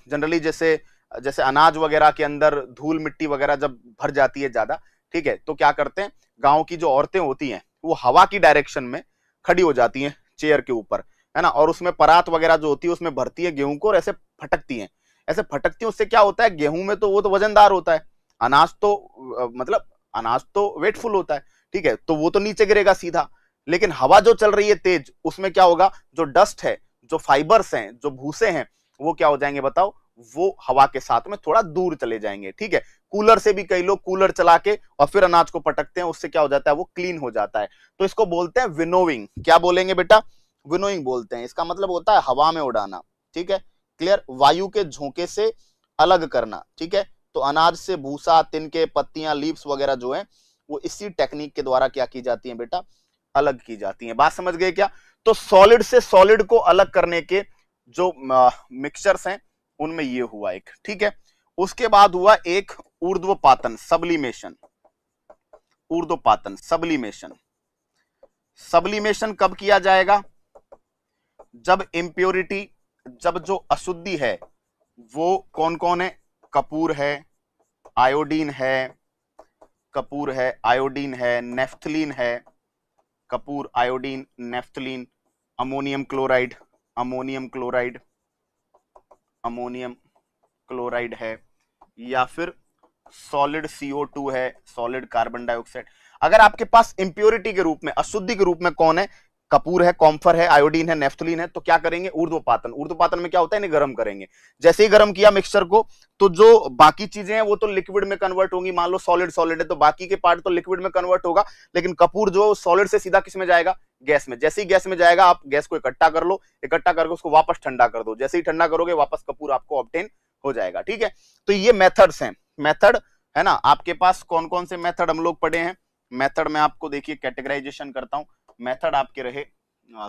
जनरली जैसे जैसे अनाज वगैरह के अंदर धूल मिट्टी वगैरह जब भर जाती है ज्यादा, ठीक है, तो क्या करते हैं, गांव की जो औरतें होती हैं वो हवा की डायरेक्शन में खड़ी हो जाती हैं चेयर के ऊपर, है ना, और उसमें परात वगैरह जो होती है उसमें भरती है गेहूं को और ऐसे फटकती हैं। ऐसे फटकती हैं, उससे क्या होता है, गेहूं में तो वो तो वजनदार होता है, अनाज तो मतलब अनाज तो वेटफुल होता है, ठीक है, तो वो तो नीचे गिरेगा सीधा। लेकिन हवा जो चल रही है तेज, उसमें क्या होगा, जो डस्ट है, जो फाइबर्स हैं, जो भूसे हैं, वो क्या हो जाएंगे बताओ, वो हवा के साथ में थोड़ा दूर चले जाएंगे। ठीक है, कूलर से भी कई लोग कूलर चला के और फिर अनाज को पटकते हैं, उससे क्या हो जाता है, वो क्लीन हो जाता है। तो इसको बोलते हैं विनोविंग। क्या बोलेंगे बेटा, विनोइंग बोलते हैं। इसका मतलब होता है हवा में उड़ाना। ठीक है, क्लियर, वायु के झोंके से अलग करना। ठीक है, तो अनाज से भूसा, तिनके, पत्तियां, लीव्स वगैरह जो है वो इसी टेक्निक के द्वारा क्या की जाती है बेटा, अलग की जाती है। बात समझ गए क्या? तो सॉलिड से सॉलिड को अलग करने के जो मिक्सचर्स हैं उनमें ये हुआ एक। ठीक है, उसके बाद हुआ एक ऊर्ध्वपातन, सब्लिमेशन। ऊर्ध्वपातन, सब्लिमेशन। सब्लिमेशन कब किया जाएगा, जब इंप्योरिटी, जब जो अशुद्धि है वो कौन कौन है, कपूर है, आयोडीन है, कपूर है, आयोडीन है, नेफ्थलीन है, Kapoor, iodine, naphthalene, ammonium chloride, ammonium chloride, ammonium chloride है, या फिर सॉलिड CO2 है, सॉलिड कार्बन डाइऑक्साइड। अगर आपके पास इंप्योरिटी के रूप में, अशुद्धि के रूप में कौन है, कपूर है, कॉम्फर है, आयोडीन है, नेफ्थलीन है, तो क्या करेंगे, ऊर्ध्वपातन। ऊर्ध्वपातन में क्या होता है, इन्हें गर्म करेंगे। जैसे ही गर्म किया मिक्सचर को, तो जो बाकी चीजें हैं वो तो लिक्विड में कन्वर्ट होंगी। मान लो सॉलिड सॉलिड है तो बाकी के पार्ट तो लिक्विड में कन्वर्ट होगा, लेकिन कपूर जो सॉलिड से सीधा किस में जाएगा, गैस में। जैसे ही गैस में जाएगा, आप गैस को इकट्ठा कर लो, इकट्ठा करके उसको वापस ठंडा कर दो। जैसे ही ठंडा करोगे वापस कपूर आपको ऑब्टेन हो जाएगा। ठीक है, तो ये मेथड्स हैं, मेथड है ना। आपके पास कौन कौन से मेथड हम लोग पढ़े हैं, मेथड में आपको देखिए कैटेगराइजेशन करता हूं। मेथड आपके रहे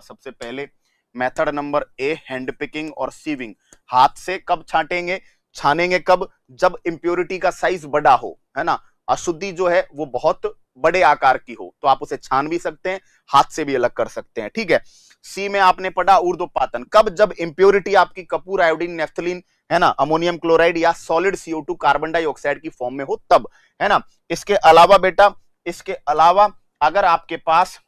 सबसे पहले method number A, hand picking और सीविंग। हाथ से कब छांटेंगे, छानेंगे कब, जब इंप्योरिटी का साइज बड़ा हो, है ना, अशुद्धि जो है वो बहुत बड़े आकार की हो, तो आप उसे छान भी सकते हैं, हाथ से भी अलग कर सकते हैं। ठीक है, सी में आपने पढ़ा ऊर्ध्वपातन, कब, जब इंप्योरिटी आपकी कपूर, आयोडीन, नेफ्थलीन, है ना, अमोनियम क्लोराइड या सॉलिड CO2 कार्बन डाइऑक्साइड की फॉर्म में हो तब, है ना। इसके अलावा बेटा, इसके अलावा अगर आपके पास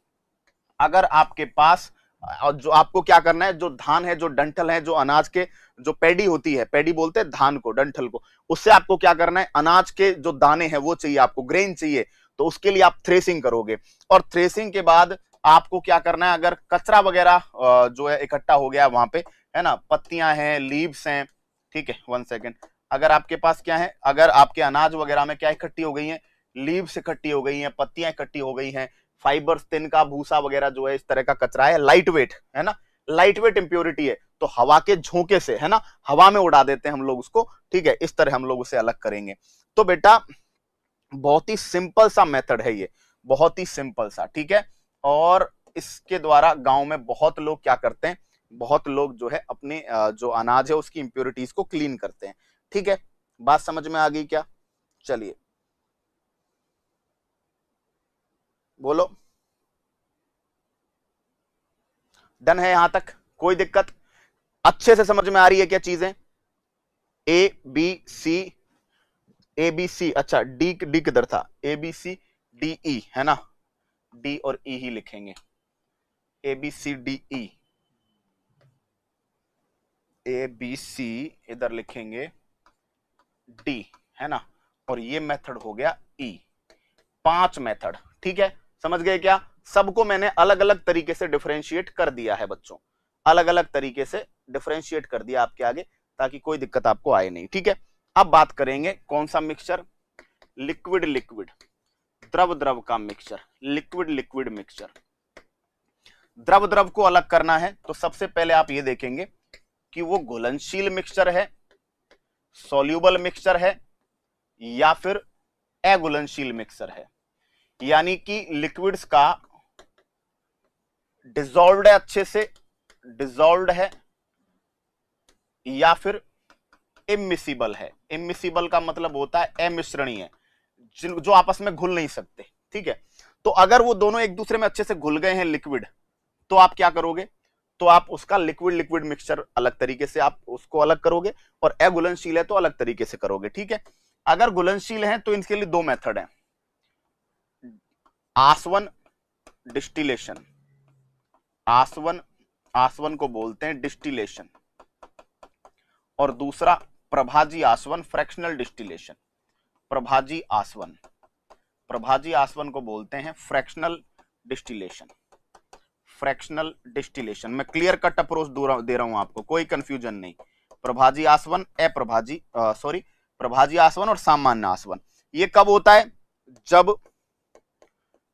जो आपको क्या करना है, जो धान है, जो डंठल है, जो अनाज के जो पैडी होती है, पैडी बोलते हैं धान को, डंठल को, उससे आपको क्या करना है, अनाज के जो दाने हैं वो चाहिए आपको, ग्रेन चाहिए, तो उसके लिए आप थ्रेसिंग करोगे। और थ्रेसिंग के बाद आपको क्या करना है, अगर कचरा वगैरह जो है इकट्ठा हो गया वहां पे, है ना, पत्तियां हैं, लीव्स हैं, ठीक है, 1 सेकेंड, अगर आपके पास क्या है, अगर आपके अनाज वगैरह में क्या इकट्ठी हो गई है, लीव्स इकट्ठी हो गई हैं, पत्तियां इकट्ठी हो गई हैं, फाइबर्स, तिनका, भूसा वगैरह जो है इस तरह का कचरा है, लाइट वेट, है ना, लाइट वेट इंप्योरिटी है तो हवा के झोंके से, है ना, हवा में उड़ा देते हैं हम लोग उसको, ठीक है, इस तरह हम लोग उसे अलग करेंगे। तो बेटा बहुत ही सिंपल सा मेथड है ये, बहुत ही सिंपल सा, ठीक है। और इसके द्वारा गांव में बहुत लोग क्या करते हैं, बहुत लोग जो है अपने जो अनाज है उसकी इंप्योरिटीज को क्लीन करते हैं, ठीक है। बात समझ में आ गई क्या? चलिए बोलो, डन है यहां तक? कोई दिक्कत? अच्छे से समझ में आ रही है क्या चीजें? ए बी सी, अच्छा डी डी किधर था? ए बी सी डी ई, है ना, डी और ई ही लिखेंगे, A B C D E, A B C इधर लिखेंगे डी, है ना, और ये मेथड हो गया ई। 5 मेथड, ठीक है, समझ गए क्या? सबको मैंने अलग अलग तरीके से डिफरेंशिएट कर दिया है बच्चों, अलग अलग तरीके से डिफरेंशिएट कर दिया आपके आगे, ताकि कोई दिक्कत आपको आए नहीं, ठीक है। अब बात करेंगे कौन सा मिक्सचर? लिक्विड लिक्विड, द्रव द्रव का मिक्सचर, लिक्विड लिक्विड मिक्सचर। द्रव द्रव को अलग करना है तो सबसे पहले आप ये देखेंगे कि वो घुलनशील मिक्सचर है, सॉल्यूबल मिक्सचर है, या फिर अघुलनशील मिक्सचर है, यानी कि लिक्विड्स का डिसॉल्व्ड है, अच्छे से डिसॉल्व्ड है, या फिर इमिसिबल है। इमिसिबल का मतलब होता है अमिश्रणीय, जो आपस में घुल नहीं सकते, ठीक है। तो अगर वो दोनों एक दूसरे में अच्छे से घुल गए हैं लिक्विड, तो आप क्या करोगे? तो आप उसका लिक्विड लिक्विड मिक्सचर अलग तरीके से आप उसको अलग करोगे, और अघुलनशील है तो अलग तरीके से करोगे, ठीक है। अगर घुलनशील है तो इनके लिए 2 मेथड है, आसवन डिस्टिलेशन, आसवन को बोलते हैं डिस्टिलेशन, और दूसरा प्रभाजी आसवन, फ्रैक्शनल डिस्टिलेशन। प्रभाजी आसवन को बोलते हैं फ्रैक्शनल डिस्टिलेशन, फ्रैक्शनल डिस्टिलेशन। मैं क्लियर कट अप्रोच दे रहा हूं आपको, कोई कंफ्यूजन नहीं। प्रभाजी आसवन, प्रभाजी आसवन और सामान्य आसवन। ये कब होता है? जब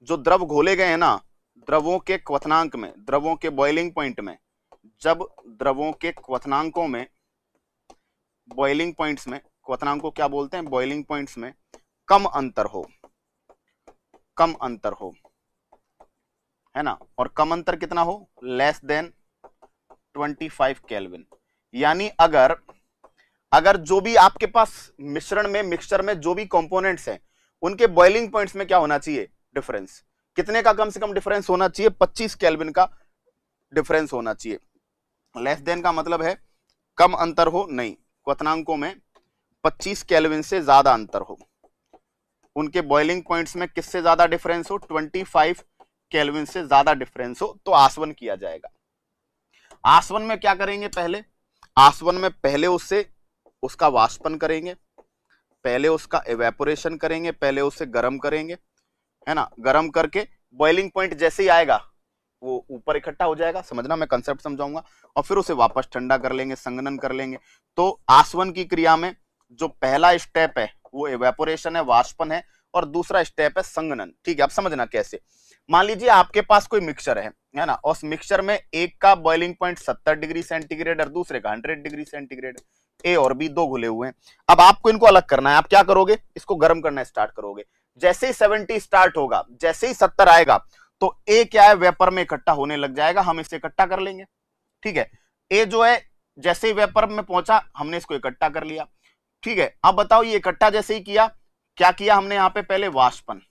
जो द्रव घोले गए हैं ना, द्रवों के क्वथनांक में, द्रवों के बॉइलिंग पॉइंट में, जब द्रवों के क्वथनांकों में, बॉइलिंग पॉइंट्स में, क्वथनांकों क्या बोलते हैं? बॉइलिंग पॉइंट्स में कम अंतर हो, है ना, और कम अंतर कितना हो? Less than 25 kelvin. यानी अगर जो भी आपके पास मिश्रण में, मिक्सचर में जो भी कंपोनेंट्स हैं, उनके बॉइलिंग पॉइंट्स में क्या होना चाहिए? डिफरेंस कितने का कम से कम डिफरेंस होना चाहिए? 25 केल्विन का डिफरेंस होना चाहिए। लेस देन का मतलब है कम अंतर हो, नहीं, क्वथनांकों में 25 केल्विन से ज्यादा अंतर हो, उनके बॉइलिंग पॉइंट्स में किससे ज्यादा डिफरेंस हो? 25 केल्विन से ज्यादा डिफरेंस हो, तो आसवन किया जाएगा। आसवन में क्या करेंगे? आसवन में पहले उसका वाष्पन करेंगे, पहले उसका इवेपोरेशन करेंगे, पहले उसे गर्म करेंगे, है ना, गर्म करके बॉइलिंग पॉइंट जैसे ही आएगा वो ऊपर इकट्ठा हो जाएगा, समझना, मैं कंसेप्ट समझाऊंगा, और फिर उसे वापस ठंडा कर लेंगे, संघनन कर लेंगे। तो आसवन की क्रिया में जो पहला स्टेप है वो इवेपोरेशन है, वाष्पन है, और दूसरा स्टेप है संघनन, ठीक है। अब समझना कैसे। मान लीजिए आपके पास कोई मिक्सचर है ना, और उस मिक्सचर में एक का बॉइलिंग पॉइंट 70 डिग्री सेंटीग्रेड और दूसरे का 100 डिग्री सेंटीग्रेड, ए और बी दो घुले हुए हैं। अब आपको इनको अलग करना है, आप क्या करोगे? इसको गर्म करना स्टार्ट करोगे। जैसे ही 70 स्टार्ट होगा, जैसे ही 70 आएगा, तो ए क्या है? वेपर में इकट्ठा होने लग जाएगा, हम इसे इकट्ठा कर लेंगे, ठीक है। ए जो है जैसे ही वेपर में पहुंचा, हमने इसको इकट्ठा कर लिया, ठीक है। अब बताओ, ये इकट्ठा जैसे ही किया, क्या किया हमने? यहां पे पहले वाष्पन,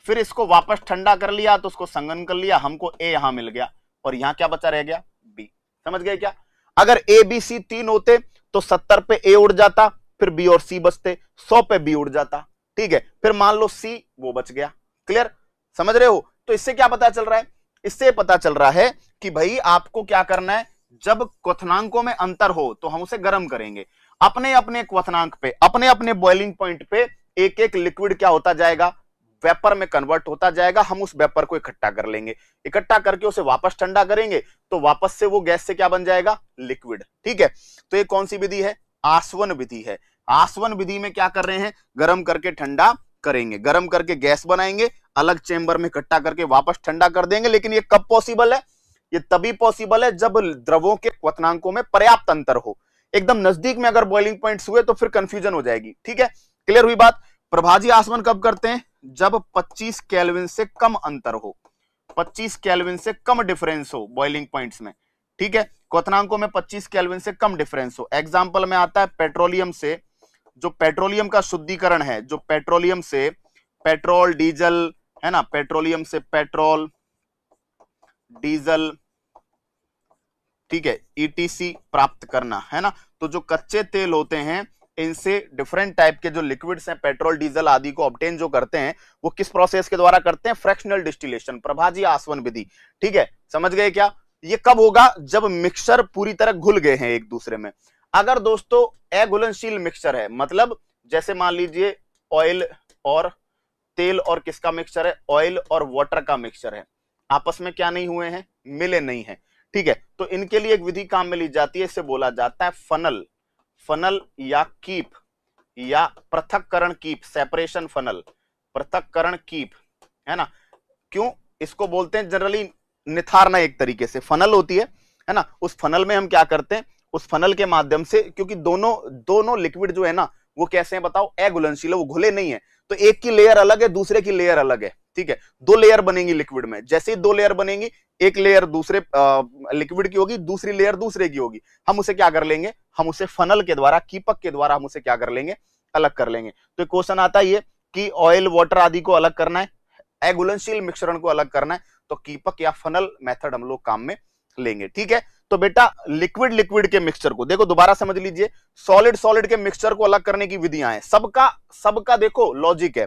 फिर इसको वापस ठंडा कर लिया, तो उसको संघनन कर लिया, हमको ए यहां मिल गया, और यहां क्या बचा रह गया? बी। समझ गए क्या? अगर ए बी सी 3 होते तो 70 पे ए उड़ जाता, फिर बी और सी बचते, 100 पे बी उड़ जाता, ठीक है। फिर मान लो सी वो बच गया। क्लियर? समझ रहे हो? तो इससे क्या पता चल रहा है? इससे पता चल रहा है कि भाई आपको क्या करना है, जब क्वथनांकों में अंतर हो तो हम उसे गर्म करेंगे, अपने अपने क्वथनांक पे, अपने अपने बॉइलिंग पॉइंट पे एक एक लिक्विड क्या होता जाएगा? वेपर में कन्वर्ट होता जाएगा। हम उस वेपर को इकट्ठा कर लेंगे, इकट्ठा करके उसे वापस ठंडा करेंगे, तो वापस से वो गैस से क्या बन जाएगा? लिक्विड, ठीक है। तो ये कौन सी विधि है? आसवन विधि है। आसवन विधि में क्या कर रहे हैं? गर्म करके ठंडा करेंगे, गर्म करके गैस बनाएंगे, अलग चेंबर में इकट्ठा करके वापस ठंडा कर देंगे। लेकिन ये कब पॉसिबल है? ये तभी पॉसिबल है जब द्रवों के क्वथनांकों में पर्याप्त अंतर हो। एकदम नजदीक में अगर बॉइलिंग पॉइंट्स हुए तो फिर कंफ्यूजन हो जाएगी। ठीक है, क्लियर हुई बात। प्रभाजी आसवन कब करते हैं? जब 25 केल्विन से कम अंतर हो, 25 केल्विन से कम डिफरेंस हो बॉइलिंग पॉइंट्स में। ठीक है, क्वथनांकों में 25 केल्विन से कम डिफरेंस हो। एग्जांपल में आता है पेट्रोलियम से, जो पेट्रोलियम का शुद्धिकरण है, जो पेट्रोलियम से पेट्रोल डीजल है ना, पेट्रोलियम से पेट्रोल डीजल, ठीक है, ईटीसी प्राप्त करना है ना। तो जो कच्चे तेल होते हैं इनसे डिफरेंट टाइप के जो लिक्विड्स हैं पेट्रोल डीजल आदि को ऑब्टेन जो करते हैं वो किस प्रोसेस के द्वारा करते हैं? फ्रैक्शनल डिस्टिलेशन, प्रभाजी आसवन विधि। ठीक है, समझ गए क्या? ये कब होगा? जब मिक्सचर पूरी तरह घुल गए हैं एक दूसरे में। अगर दोस्तों अघुलनशील मिक्सचर है, मतलब जैसे मान लीजिए ऑयल और तेल और किसका मिक्सचर है? ऑयल और वाटर का मिक्सचर है, आपस में क्या नहीं हुए हैं? मिले नहीं है। ठीक है, तो इनके लिए एक विधि काम में ली जाती है, इसे बोला जाता है फनल, फनल या कीप या पृथक्करण कीप, सेपरेशन फनल, पृथक्करण कीप, है ना। क्यों इसको बोलते हैं? जनरली निथारना एक तरीके से फनल होती है ना। उस फनल में हम क्या करते हैं? उस फनल के माध्यम से, क्योंकि दोनों लिक्विड जो है ना वो कैसे हैं बताओ? अघुलनशील है, वो घुले नहीं है, तो एक की लेयर अलग है, दूसरे की लेयर अलग है। ठीक है, दो लेयर बनेंगी लिक्विड में, जैसे ही दो लेयर बनेंगी, एक लेयर दूसरे लिक्विड की होगी, दूसरी लेयर दूसरे की होगी, हम उसे क्या कर लेंगे? हम उसे फनल के द्वारा, कीपक के द्वारा हम उसे क्या कर लेंगे? अलग कर लेंगे। तो क्वेश्चन आता है ये कि ऑयल वाटर आदि को अलग करना है, अघुलनशील मिश्रण को अलग करना है, तो कीपक या फनल मेथड हम लोग काम में लेंगे। ठीक है, तो बेटा लिक्विड लिक्विड के मिक्सचर को देखो, दोबारा समझ लीजिए, सॉलिड सॉलिड के मिक्सचर को अलग करने की विधियां हैं। सबका देखो लॉजिक है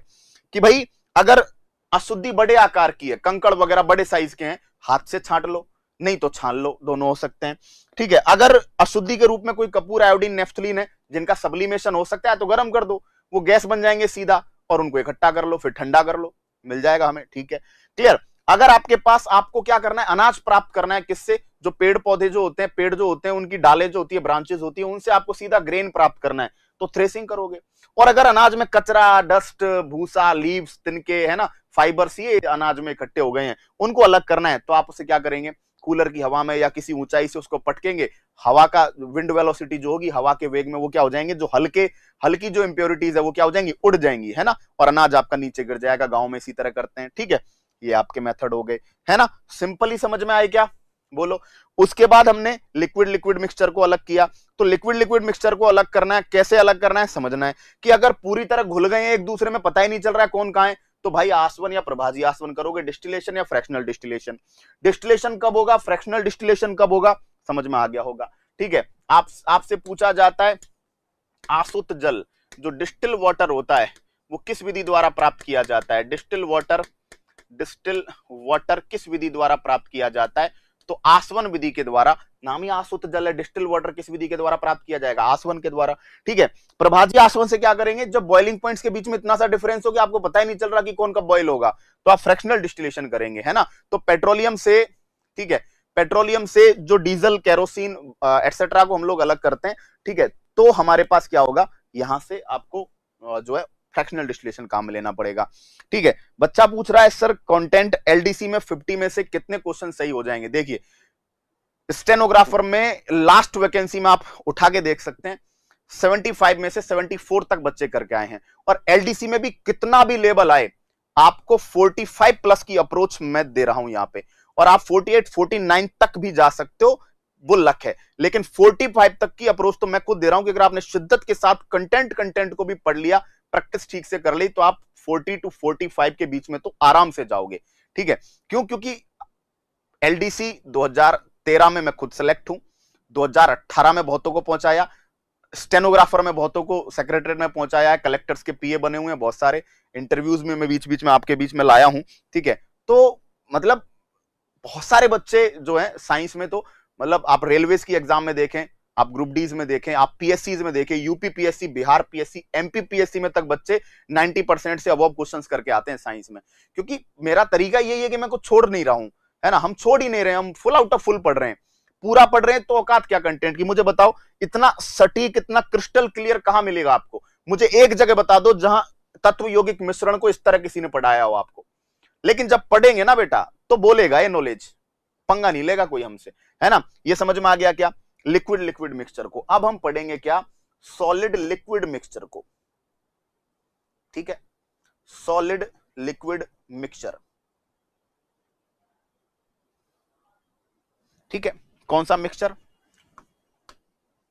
कि भाई अगर अशुद्धि बड़े आकार की है, कंकड़ वगैरह बड़े साइज के हैं, हाथ से छांट लो, नहीं तो छान लो, दोनों हो सकते हैं। ठीक है, अगर अशुद्धि के रूप में कोई कपूर, आयोडीन, नेफ्थलीन है जिनका सब्लिमेशन हो सकता है, तो गर्म कर दो, वो गैस बन जाएंगे सीधा, और उनको इकट्ठा कर लो, फिर ठंडा कर लो, मिल जाएगा हमें। ठीक है, क्लियर। अगर आपके पास, आपको क्या करना है? अनाज प्राप्त करना है, किससे? जो पेड़ पौधे जो होते हैं, पेड़ जो होते हैं उनकी डालें जो होती है, ब्रांचेस होती है, उनसे आपको सीधा ग्रेन प्राप्त करना है, तो थ्रेसिंग करोगे। और अगर अनाज में कचरा, डस्ट, भूसा, लीव्स, तिनके, है ना, फाइबर्स ये अनाज में इकट्ठे हो गए हैं, उनको अलग करना है, तो आप उसे क्या करेंगे? कूलर की हवा में या किसी ऊंचाई से उसको पटकेंगे, हवा का विंड वेलोसिटी जो होगी, हवा के वेग में वो क्या हो जाएंगे? जो हल्की जो इंप्योरिटीज है वो क्या हो जाएंगी? उड़ जाएंगी, है ना, और अनाज आपका नीचे गिर जाएगा। गांव में इसी तरह करते हैं। ठीक है, ये आपके मेथड हो गए, है ना। सिंपली समझ में आए क्या? बोलो। उसके बाद हमने लिक्विड लिक्विड मिक्सचर को अलग किया, तो लिक्विड लिक्विड मिक्सचर को अलग करना है, कैसे अलग करना है समझना है कि अगर पूरी तरह घुल गए हैं एक दूसरे में, पता ही नहीं चल रहा है कौन कहां है, तो भाई आसवन या प्रभाजी आसवन करोगे, डिस्टिलेशन या फ्रैक्शनल डिस्टिलेशन। डिस्टिलेशन कब होगा? फ्रैक्शनल डिस्टिलेशन कब होगा? समझ में आ गया होगा। ठीक है, आपसे पूछा जाता है आसुत जल, जो डिस्टिल वाटर होता है, वो किस विधि द्वारा प्राप्त किया जाता है? डिस्टिल वाटर किस विधि द्वारा प्राप्त किया जाता है? तो आसवन विधि के द्वारा। नाम ही आसुत जल है, डिस्टिल वाटर किस विधि के द्वारा प्राप्त किया जाएगा? आसवन के द्वारा। ठीक है, प्रभाजी आसवन से क्या करेंगे? जब बॉइलिंग पॉइंट्स के बीच में इतना सा डिफरेंस हो गया, आपको पता ही नहीं चल रहा कि कौन कब बॉइल होगा, तो आप फ्रैक्शनल डिस्टिलेशन करेंगे, है ना। तो पेट्रोलियम से, ठीक है, पेट्रोलियम से जो डीजल, केरोसिन एटसेट्रा को हम लोग अलग करते हैं। ठीक है, तो हमारे पास क्या होगा? यहां से आपको जो है फ्रैक्शनल डिस्टिलेशन काम में लेना पड़ेगा। ठीक है, बच्चा पूछ रहा है सर कंटेंट एलडीसी में 50 में से कितने क्वेश्चन सही हो जाएंगे? देखिए, स्टेनोग्राफर में लास्ट वैकेंसी में आप उठा के देख सकते हैं, 75 में से 74 तक बच्चे करके आए हैं, और एलडीसी में भी कितना भी लेवल आए, आपको 45 प्लस की अप्रोच मैं दे रहा हूं यहां पे, और आप 48 49 तक भी जा सकते हो, वो लक है, लेकिन 45 तक की अप्रोच तो मैं खुद दे रहा हूं कि अगर आपने शिद्दत के साथ कंटेंट को भी पढ़ लिया, प्रैक्टिस ठीक से कर ली, तो आप 40 to 45 के बीच में तो आराम से जाओगे। ठीक है, क्यों? क्योंकि एलडीसी 2013 में मैं खुद सेलेक्ट हूं, 2018 में बहुतों को पहुंचाया, स्टेनोग्राफर में बहुतों को सेक्रेटरीट में पहुंचाया है, कलेक्टर्स के पीए बने हुए हैं, बहुत सारे इंटरव्यूज में मैं बीच बीच में आपके बीच में लाया हूं। ठीक है, तो मतलब बहुत सारे बच्चे जो हैं साइंस में, तो मतलब आप रेलवेज की एग्जाम में देखें, आप ग्रुप डीज में देखें, आप पीएससी में देखें, UP PSC, Bihar PSC, MP PSC में तक बच्चे 90% से अबव क्वेश्चंस करके आते हैं साइंस में, क्योंकि मेरा तरीका यही है कि मैं कुछ छोड़ नहीं रहा हूं, है ना, हम छोड़ ही नहीं रहे, हम फुल आउट ऑफ फुल पढ़ रहे हैं, पूरा पढ़ रहे हैं, तो औकात क्या कंटेंट की? मुझे बताओ, इतना सटीक, इतना क्रिस्टल क्लियर कहां मिलेगा आपको? मुझे एक जगह बता दो जहां तत्व यौगिक मिश्रण को इस तरह किसी ने पढ़ाया हो आपको। लेकिन जब पढ़ेंगे ना बेटा, तो बोलेगा ये नॉलेज, पंगा नहीं लेगा कोई हमसे, है ना। ये समझ में आ गया क्या, लिक्विड लिक्विड मिक्सचर को। अब हम पढ़ेंगे क्या, सॉलिड लिक्विड मिक्सचर को, ठीक है, सॉलिड लिक्विड मिक्सचर, ठीक है। कौन सा मिक्सचर,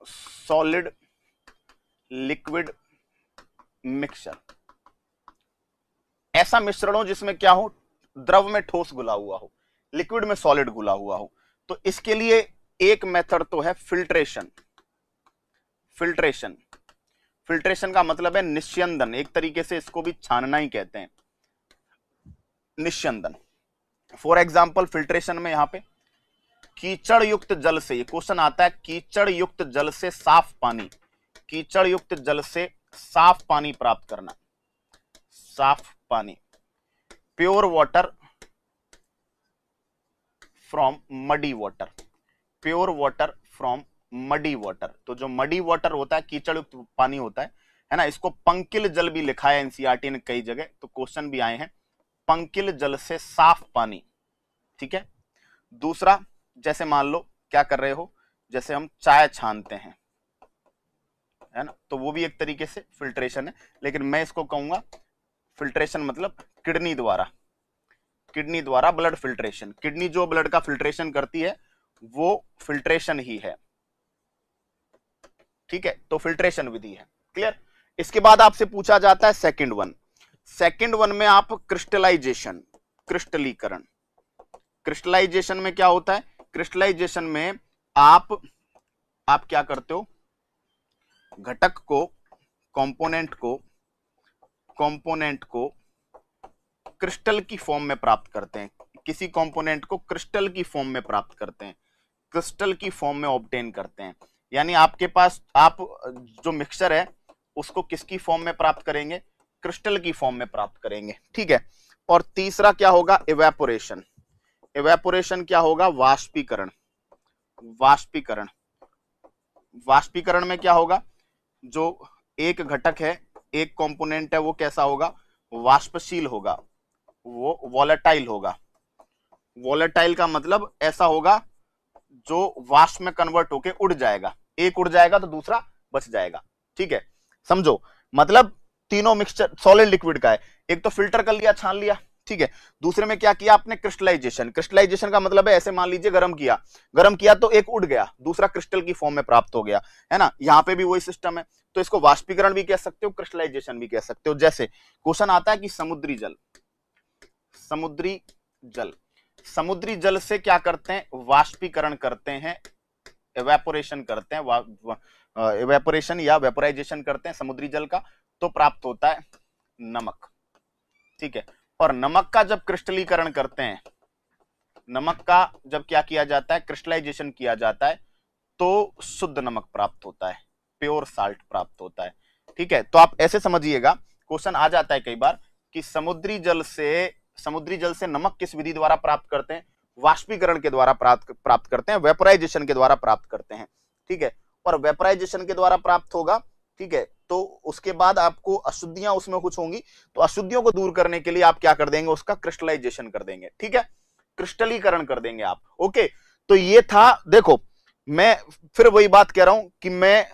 सॉलिड लिक्विड मिक्सचर। ऐसा मिश्रण हो जिसमें क्या हो, द्रव में ठोस घुला हुआ हो, लिक्विड में सॉलिड घुला हुआ हो। तो इसके लिए एक मेथड तो है फिल्ट्रेशन। फिल्ट्रेशन, फिल्ट्रेशन का मतलब है निस्यंदन, एक तरीके से इसको भी छानना ही कहते हैं, निस्यंदन। फॉर एग्जाम्पल फिल्ट्रेशन में यहां पे कीचड़ युक्त जल से, ये क्वेश्चन आता है, कीचड़ युक्त जल से साफ पानी, कीचड़ युक्त जल से साफ पानी प्राप्त करना, साफ पानी, pure water from muddy water, pure water from muddy water. तो जो मडी वाटर होता है, कीचड़ युक्त पानी होता है ना, इसको पंकिल जल भी लिखा है एनसीईआरटी ने कई जगह, तो क्वेश्चन भी आए हैं, पंकिल जल से साफ पानी, ठीक है। दूसरा, जैसे मान लो क्या कर रहे हो, जैसे हम चाय छानते हैं, है ना, तो वो भी एक तरीके से फिल्ट्रेशन है, लेकिन मैं इसको कहूंगा फिल्ट्रेशन मतलब किडनी द्वारा, किडनी द्वारा ब्लड फिल्ट्रेशन। किडनी जो ब्लड का फिल्ट्रेशन करती है वो फिल्ट्रेशन ही है, ठीक है। तो फिल्ट्रेशन विधि है, क्लियर। इसके बाद आपसे पूछा जाता है सेकंड वन, सेकंड वन में आप क्रिस्टलाइजेशन, क्रिस्टलीकरण, क्रिस्टलाइजेशन में क्या होता है, क्रिस्टलाइजेशन में आप क्या करते हो, घटक को, कंपोनेंट को क्रिस्टल की फॉर्म में प्राप्त करते हैं, किसी कंपोनेंट को क्रिस्टल की फॉर्म में प्राप्त करते हैं, क्रिस्टल की फॉर्म में ऑब्टेन करते हैं। यानी आपके पास आप जो मिक्सचर है उसको किसकी फॉर्म में प्राप्त करेंगे, क्रिस्टल की फॉर्म में प्राप्त करेंगे, ठीक है। और तीसरा क्या होगा, इवेपोरेशन। इवेपोरेशन क्या होगा, वाष्पीकरण, वाष्पीकरण। वाष्पीकरण में क्या होगा, जो एक घटक है, एक कंपोनेंट है, वो कैसा होगा, वाष्पशील होगा, वो वॉलेटाइल होगा। वॉलेटाइल का मतलब ऐसा होगा जो वाष्प में कन्वर्ट होके उड़ जाएगा, एक उड़ जाएगा तो दूसरा बच जाएगा, ठीक है। समझो, मतलब तीनों मिक्सचर सॉलिड लिक्विड का है, एक तो फिल्टर कर लिया, छान लिया, ठीक है। दूसरे में क्या किया आपने, क्रिस्टलाइजेशन। क्रिस्टलाइजेशन का मतलब है ऐसे मान लीजिए गर्म किया तो एक उड़ गया, दूसरा क्रिस्टल की फॉर्म में प्राप्त हो गया, है ना। यहां पे भी वही सिस्टम है, तो इसको वाष्पीकरण भी कह सकते हो, क्रिस्टलाइजेशन भी कह सकते हो। जैसे क्वेश्चन आता है कि समुद्री जल, समुद्री जल, समुद्री जल से क्या करते हैं, वाष्पीकरण करते हैं, इवेपोरेशन करते हैं, इवेपोरेशन या वेपोराइजेशन करते हैं समुद्री जल का, तो प्राप्त होता है नमक, ठीक है। और नमक का जब क्रिस्टलीकरण करते हैं, नमक का जब क्या किया जाता है, क्रिस्टलाइजेशन किया जाता है, तो शुद्ध नमक प्राप्त होता है, प्योर साल्ट प्राप्त होता है, ठीक है। तो आप ऐसे समझिएगा, क्वेश्चन आ जाता है कई बार कि समुद्री जल से नमक किस विधि द्वारा प्राप्त करते हैं, वाष्पीकरण के द्वारा प्राप्त करते हैं, वेपोराइजेशन के द्वारा प्राप्त करते हैं, ठीक है। और वेपोराइजेशन के द्वारा प्राप्त होगा, ठीक है, तो उसके बाद आपको अशुद्धियां उसमें कुछ होंगी, तो अशुद्धियों को दूर करने के लिए आप क्या कर देंगे, उसका क्रिस्टलाइजेशन कर देंगे, ठीक है, क्रिस्टलीकरण कर देंगे आप, ओके। तो ये था, देखो मैं फिर वही बात कह रहा हूं कि मैं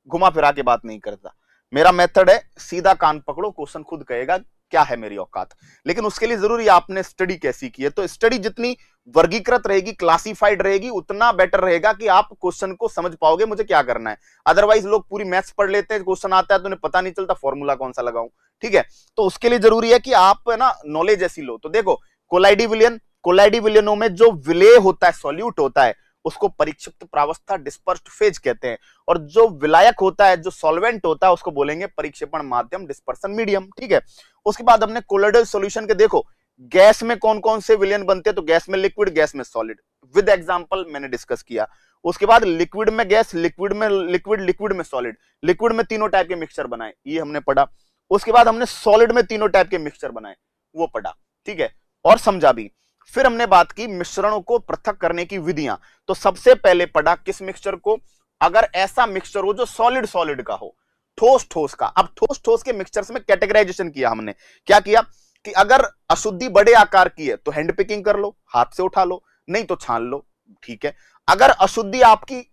घुमा फिरा के बात नहीं करता, मेरा मेथड है सीधा कान पकड़ो, क्वेश्चन खुद कहेगा क्या है मेरी औकात। लेकिन उसके लिए जरूरी आपने स्टडी कैसी की है, तो स्टडी जितनी वर्गीकृत रहेगी, क्लासिफाइड रहेगी, उतना बेटर रहेगा कि आप क्वेश्चन को समझ पाओगे मुझे क्या करना है। अदरवाइज लोग पूरी मैथ्स पढ़ लेते हैं, क्वेश्चन आता है तो उन्हें पता नहीं चलता फॉर्मूला कौन सा लगाऊं, ठीक है। तो उसके लिए जरूरी है कि आप ना नॉलेज ऐसी लो। तो देखो कोलाइडी विलयन, कोलाइडी विलयनों में जो विलेय होता है, सॉल्यूट होता है, उसको परिक्षिप्त प्रावस्था, डिस्पर्स्ड फेज कहते हैं। और जो विलायक होता है, जो सॉल्वेंट होता है, उसको बोलेंगे परिक्षेपण माध्यम, डिस्पर्सन मीडियम, ठीक है। उसके बाद हमने कोलोइडल सॉल्यूशन के, देखो गैस में कौन कौन से विलयन बनते हैं, तो गैस में लिक्विड, गैस में सॉलिड, विद एग्जांपल मैंने डिस्कस किया। उसके बाद लिक्विड में गैस, लिक्विड में लिक्विड, लिक्विड में सॉलिड, लिक्विड में तीनों टाइप के मिक्सचर बनाए, ये हमने पढ़ा। उसके बाद हमने सॉलिड में तीनों टाइप के मिक्सचर बनाए, वो पढ़ा, ठीक है, और समझा भी। फिर हमने बात की मिश्रणों को पृथक करने की विधियां। तो सबसे पहले पढ़ा किस मिक्सचर को, अगर ऐसा मिक्सचर हो जो सॉलिड सॉलिड का हो, ठोस ठोस का। अब ठोस ठोस के मिक्सचर्स में कैटेगराइजेशन किया हमने, क्या किया कि अगर अशुद्धि बड़े आकार की है तो हैंड पिकिंग कर लो, हाथ से उठा लो, नहीं तो छान लो, ठीक है। अगर अशुद्धि आपकी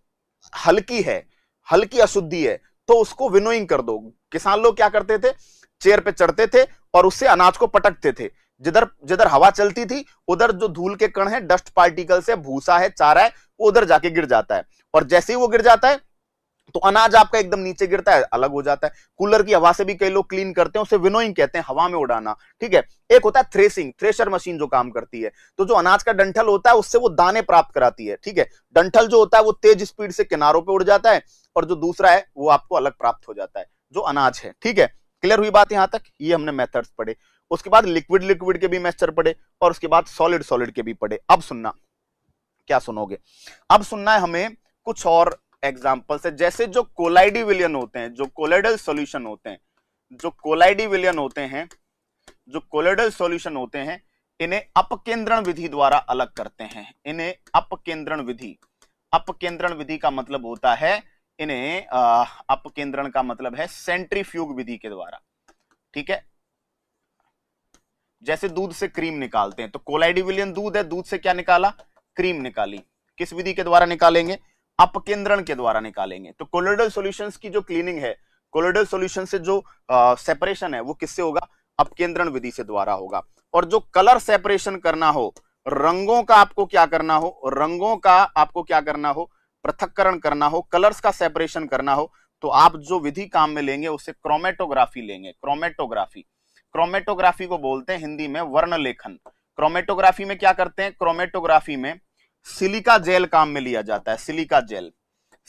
हल्की है, हल्की अशुद्धि है, तो उसको विनोइंग कर दो। किसान लोग क्या करते थे, चेयर पे चढ़ते थे और उससे अनाज को पटकते थे। जिधर जिधर हवा चलती थी उधर जो धूल के कण है, डस्ट पार्टिकल्स है, भूसा है, चारा है, वो उधर जाके गिर जाता है। और जैसे ही वो गिर जाता है तो अनाज आपका एकदम नीचे गिरता है, अलग हो जाता है। कूलर की हवा से भी कई लोग क्लीन करते हैं, उसे विनोइंग कहते हैं, हवा में उड़ाना, ठीक है। एक होता है थ्रेसिंग, थ्रेशर मशीन जो काम करती है, तो जो अनाज का डंठल होता है उससे वो दाने प्राप्त कराती है, ठीक है। डंठल जो होता है वो तेज स्पीड से किनारों पे उड़ जाता है और जो दूसरा है वो आपको अलग प्राप्त हो जाता है, जो अनाज है, ठीक है। क्लियर हुई बात यहां तक? ये हमने मेथड्स पढ़े। उसके बाद लिक्विड लिक्विड के भी मेथड पढ़े और उसके बाद सॉलिड सॉलिड के भी पढ़े। अब सुनना, क्या सुनोगे? अब सुनना है हमें कुछ और एग्जांपल्स है। जैसे जो कोलाइडी विलयन होते हैं, जो कोलाइडल सॉल्यूशन होते हैं, जो कोलाइडी विलयन होते हैं, जो कोलाइडल सॉल्यूशन होते हैं, इन्हें अपकेंद्रण विधि द्वारा अलग करते हैं। इन्हें अपकेंद्रण विधि, अपकेंद्रण विधि का मतलब होता है, इन्हें अपकेंद्रण का मतलब है सेंट्रीफ्यूग विधि के द्वारा, ठीक है। जैसे दूध से क्रीम निकालते हैं, तो कोलाइडी विलयन दूध है, दूध से क्या निकाला, क्रीम निकाली। किस विधि के द्वारा निकालेंगे? अपकेंद्रण के द्वारा निकालेंगे। तो कोलोइडल सॉल्यूशंस की जो क्लीनिंग है, कोलोइडल सॉल्यूशन से जो सेपरेशन है, वो किससे होगा? अपकेंद्रण विधि से द्वारा होगा। और जो कलर सेपरेशन करना हो, रंगों का आपको क्या करना हो, रंगों का आपको क्या करना हो, पृथक्करण करना हो, कलर्स का सेपरेशन करना हो, तो आप जो विधि काम में लेंगे उसे क्रोमेटोग्राफी लेंगे। क्रोमेटोग्राफी, क्रोमेटोग्राफी को बोलते हैं हिंदी में वर्ण लेखन। क्रोमेटोग्राफी में क्या करते हैं? क्रोमेटोग्राफी में सिलिका जेल काम में लिया जाता है। सिलिका जेल,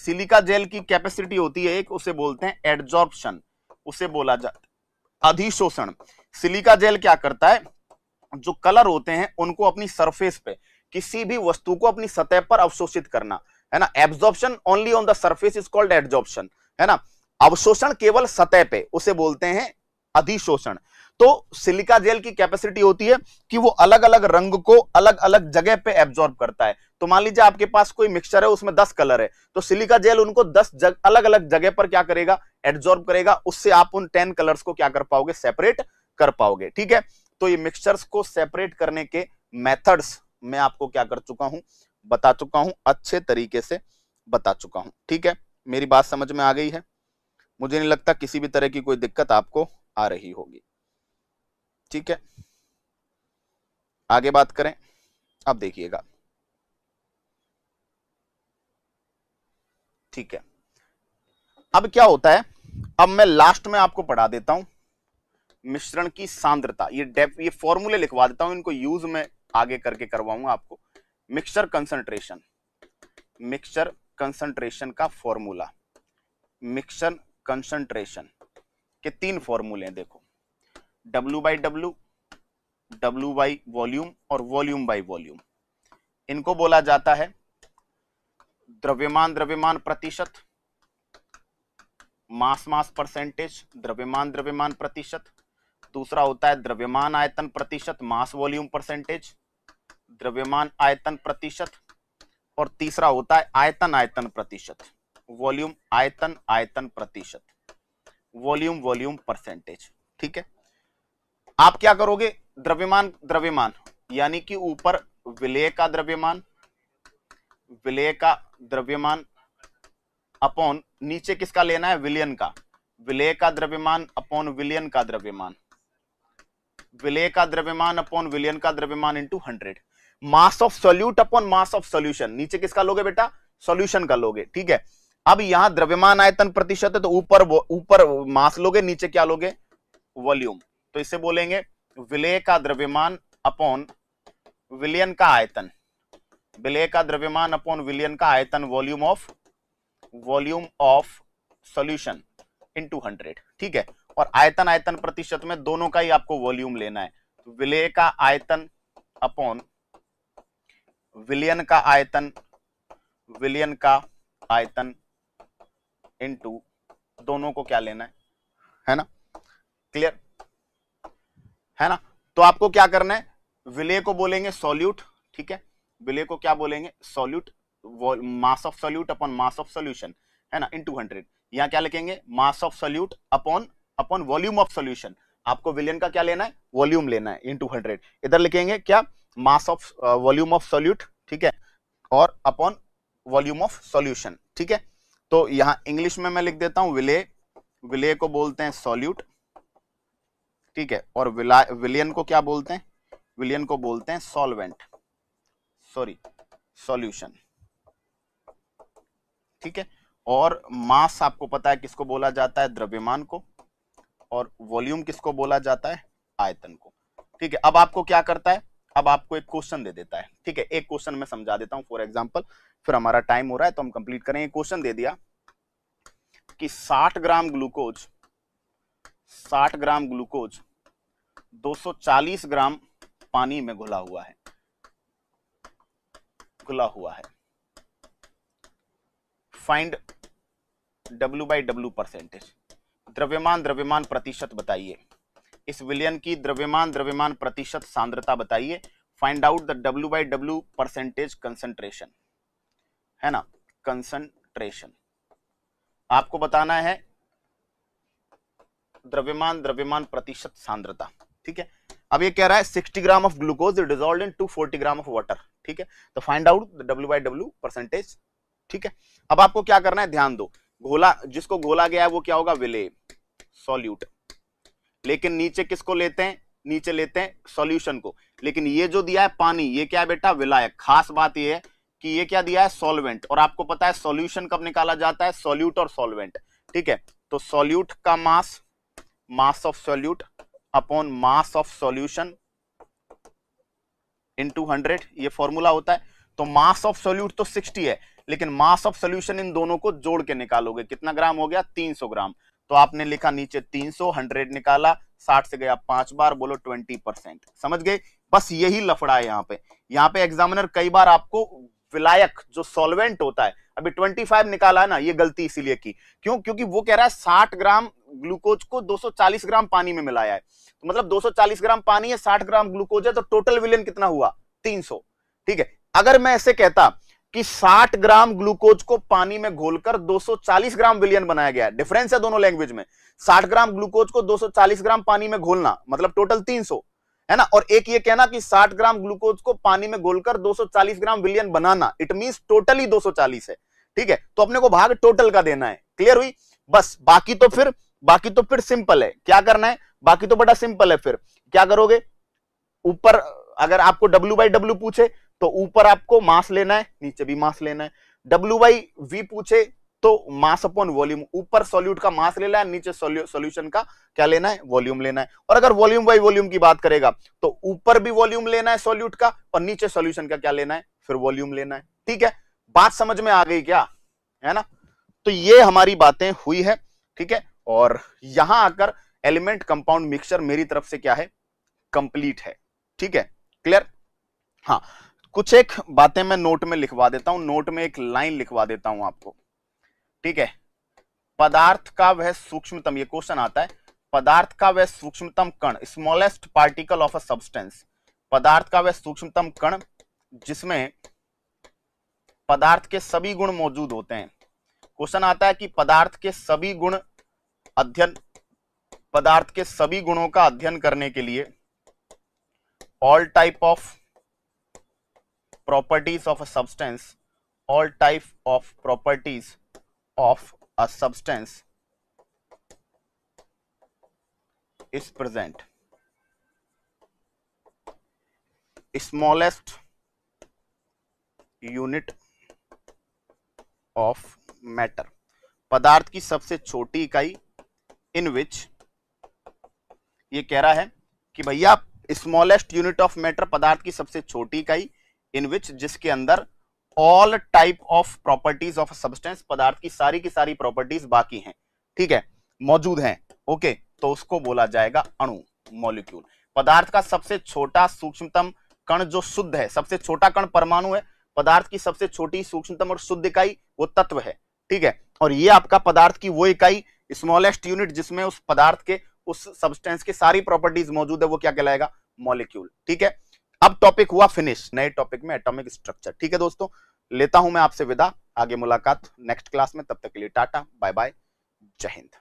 सिलिका जेल की कैपेसिटी होती है एक, उसे बोलते हैं एडजॉर्प्शन, उसे बोला जाता है अधिशोषण। सिलिका जेल क्या करता है, जो कलर होते हैं उनको अपनी सरफेस पे, किसी भी वस्तु को अपनी सतह पर अवशोषित करना, है ना। Absorption only on the surface is called adsorption, है ना। अवशोषण केवल सतह पे, उसे बोलते हैं अधिशोषण। तो सिलिका जेल की कैपेसिटी होती है कि वो अलग अलग रंग को अलग अलग जगह पे एब्जॉर्ब करता है। तो मान लीजिए आपके पास कोई मिक्सचर है, उसमें 10 कलर है, तो सिलिका जेल उनको 10 अलग अलग जगह पर क्या करेगा, एब्जॉर्ब करेगा। उससे आप उन 10 कलर्स को क्या कर पाओगे, सेपरेट कर पाओगे, ठीक है। तो ये मिक्सचर्स को सेपरेट करने के मेथड्स मैं आपको क्या कर चुका हूं, बता चुका हूं, अच्छे तरीके से बता चुका हूं, ठीक है। मेरी बात समझ में आ गई है? मुझे नहीं लगता किसी भी तरह की कोई दिक्कत आपको आ रही होगी, ठीक है। आगे बात करें, अब देखिएगा, ठीक है। अब क्या होता है, अब मैं लास्ट में आपको पढ़ा देता हूं मिश्रण की सांद्रता। ये फॉर्मूले लिखवा देता हूं, इनको यूज में आगे करके करवाऊंगा आपको। मिक्सचर कंसंट्रेशन, मिक्सचर कंसंट्रेशन का फॉर्मूला, मिक्सचर कंसंट्रेशन के 3 फॉर्मूले हैं, देखो, W by W, W by volume और वॉल्यूम बाई वॉल्यूम। इनको बोला जाता है द्रव्यमान द्रव्यमान प्रतिशत, मास मास परसेंटेज, द्रव्यमान द्रव्यमान प्रतिशत। दूसरा होता है द्रव्यमान आयतन प्रतिशत, मास वॉल्यूम परसेंटेज, द्रव्यमान आयतन प्रतिशत। और तीसरा होता है आयतन आयतन प्रतिशत, वॉल्यूम आयतन आयतन प्रतिशत, वॉल्यूम वॉल्यूम परसेंटेज, ठीक है। आप क्या करोगे, द्रव्यमान द्रव्यमान यानी कि ऊपर विलेय का द्रव्यमान, विलेय का द्रव्यमान अपॉन नीचे किसका लेना है, विलयन का, विलेय का द्रव्यमान अपॉन विलयन का द्रव्यमान, विलेय का द्रव्यमान अपॉन विलयन का द्रव्यमान into 100। Mass of solute upon mass of solution, नीचे किसका लोगे बेटा, सॉल्यूशन का लोगे, ठीक है। अब यहां द्रव्यमान आयतन प्रतिशत है, तो ऊपर मास लोगे, नीचे क्या लोगे, वॉल्यूम। तो इसे बोलेंगे विलेय का द्रव्यमान अपॉन विलयन का आयतन, विलेय का द्रव्यमान अपॉन विलयन का आयतन, वॉल्यूम ऑफ सॉल्यूशन इनटू 100, ठीक है। और आयतन आयतन प्रतिशत में दोनों का ही आपको वॉल्यूम लेना है, तो विलेय का आयतन अपॉन विलयन का आयतन, विलयन का आयतन इनटू दोनों को क्या लेना है ना। क्लियर है ना। तो आपको क्या करना है, विलेय को बोलेंगे सॉल्यूट, ठीक है, विलेय को क्या बोलेंगे, solute, mass of solute upon mass of solution, है ना, इनटू 100। यहां क्या लिखेंगे, मास of solute upon upon volume of solution. आपको विलयन का क्या लेना है, वॉल्यूम लेना है, इनटू 100। इधर लिखेंगे क्या, mass of volume of solute, ठीक है, और अपॉन वॉल्यूम ऑफ सॉल्यूशन। ठीक है, तो यहां इंग्लिश में मैं लिख देता हूं विले, विले को बोलते हैं सॉल्यूट, ठीक है, और विलियन को क्या बोलते हैं, विलियन को बोलते हैं सॉल्वेंट, सॉरी सॉल्यूशन। ठीक है, और मास आपको पता है किसको बोला जाता है, द्रव्यमान को, और वॉल्यूम किसको बोला जाता है, आयतन को। ठीक है, अब आपको क्या करता है, अब आपको एक क्वेश्चन दे देता है। ठीक है, एक क्वेश्चन मैं समझा देता हूं फॉर एग्जांपल, फिर हमारा टाइम हो रहा है तो हम कंप्लीट करेंगे। क्वेश्चन दे दिया कि 60 ग्राम ग्लूकोज, 60 ग्राम ग्लूकोज 240 ग्राम पानी में घुला हुआ है, घुला हुआ है। फाइंड W/W परसेंटेज, द्रव्यमान द्रव्यमान प्रतिशत बताइए, इस विलयन की द्रव्यमान द्रव्यमान प्रतिशत सांद्रता बताइए। Find out the W/W percentage concentration, है ना, कंसंट्रेशन आपको बताना है, द्रव्यमान द्रव्यमान प्रतिशत सांद्रता। ठीक है, अब ये कह रहा है 60 gram of glucose is dissolved in 240 gram of water. ठीक है, तो find out the W/W percentage. ठीक है, अब आपको क्या करना है, ध्यान दो, घोला, जिसको घोला गया है वो क्या होगा, विले, सॉल्यूट, लेकिन नीचे किसको लेते हैं, नीचे लेते हैं सॉल्यूशन को, लेकिन ये जो दिया है पानी, ये क्या है बेटा, विलायक। खास बात ये है कि ये क्या दिया है, सॉल्वेंट, और आपको पता है सॉल्यूशन कब निकाला जाता है, सॉल्यूट और सॉल्वेंट। ठीक है, तो सॉल्यूट का mass, mass of solute upon mass of solution into 100, ये फॉर्मूला होता है। तो मास ऑफ सॉल्यूट तो 60 है, लेकिन मास ऑफ सॉल्यूशन इन दोनों को जोड़ के निकालोगे, कितना ग्राम हो गया, 300 ग्राम। तो आपने लिखा नीचे 300, 100 निकाला, 60 से गया 5 बार, बोलो 20%। समझ गए, बस यही लफड़ा है यहाँ पे एग्जामिनर कई बार आपको विलायक जो सॉल्वेंट होता है, अभी 25 निकाला है ना, ये गलती इसीलिए की, क्यों, क्योंकि वो कह रहा है 60 ग्राम ग्लूकोज को 240 ग्राम पानी में मिलाया है, तो मतलब 240 ग्राम पानी है, 60 ग्राम ग्लूकोज है, तो टोटल विलयन कितना हुआ, 300। ठीक है, अगर मैं ऐसे कहता कि 60 ग्राम ग्लूकोज को पानी में घोलकर 240 ग्राम विलयन बनाया गया है, डिफरेंस है दोनों लैंग्वेज में, 60 ग्राम ग्लूकोज को 240 ग्राम पानी में घोलना मतलब टोटल 300, है ना, और एक ये कहना कि 60 ग्राम ग्लूकोज को पानी में घोलकर 240 ग्राम विलयन बनाना, इट मींस टोटली 240 है। ठीक है, तो अपने को भाग टोटल का देना है, क्लियर हुई, बस बाकी तो फिर सिंपल है, क्या करना है, बाकी तो बड़ा सिंपल है, फिर क्या करोगे, ऊपर अगर आपको W/W पूछे तो ऊपर आपको मास लेना है, नीचे भी मास लेना है, W/V पूछे तो मास अपॉन वॉल्यूम, ऊपर सॉल्यूट का मास लेना है, नीचे सॉल्यूशन का क्या लेना है, वॉल्यूम लेना है। और अगर वॉल्यूम बाई वॉल्यूम की बात करेगा तो ऊपर भी वॉल्यूम लेना है सॉल्यूट का, और नीचे सॉल्यूशन का क्या लेना है, फिर वॉल्यूम लेना है। ठीक है, बात समझ में आ गई क्या, है ना, तो ये हमारी बातें हुई है। ठीक है, और यहां आकर एलिमेंट कंपाउंड मिक्सचर मेरी तरफ से क्या है, कंप्लीट है। ठीक है, क्लियर, हाँ, कुछ एक बातें मैं नोट में लिखवा देता हूं, नोट में एक लाइन लिखवा देता हूं आपको। ठीक है, पदार्थ का वह सूक्ष्मतम, ये क्वेश्चन आता है, पदार्थ का वह सूक्ष्मतम कण, smallest particle of a substance, पदार्थ का वह सूक्ष्मतम कण जिसमें पदार्थ के सभी गुण मौजूद होते हैं। क्वेश्चन आता है कि पदार्थ के सभी गुण अध्ययन, पदार्थ के सभी गुणों का अध्ययन करने के लिए all type of properties of a substance, all type of properties of a substance is present. Smallest unit of matter, पदार्थ की सबसे छोटी इकाई, इन विच, ये कह रहा है कि भैया स्मॉलेस्ट यूनिट ऑफ मैटर, पदार्थ की सबसे छोटी इकाई, इन विच, जिसके अंदर all type of properties of substance, पदार्थ की सारी प्रॉपर्टीज बाकी हैं, ठीक है, मौजूद हैं। ओके, तो उसको बोला जाएगा अणु, मॉलिक्यूल। पदार्थ का सबसे छोटा सूक्ष्मतम कण जो शुद्ध है, सबसे छोटा कण परमाणु है, पदार्थ की सबसे छोटी सूक्ष्मतम और शुद्ध इकाई वो तत्व है। ठीक है, और ये आपका पदार्थ की वो इकाई, स्मॉलेस्ट यूनिट, जिसमें उस पदार्थ के, उस सब्सटेंस के सारी प्रॉपर्टीज मौजूद है, वो क्या कहलाएगा, मॉलिक्यूल। ठीक है, अब टॉपिक हुआ फिनिश, नए टॉपिक में एटॉमिक स्ट्रक्चर। ठीक है दोस्तों, लेता हूं मैं आपसे विदा, आगे मुलाकात नेक्स्ट क्लास में, तब तक के लिए टाटा बाय बाय, जय हिंद।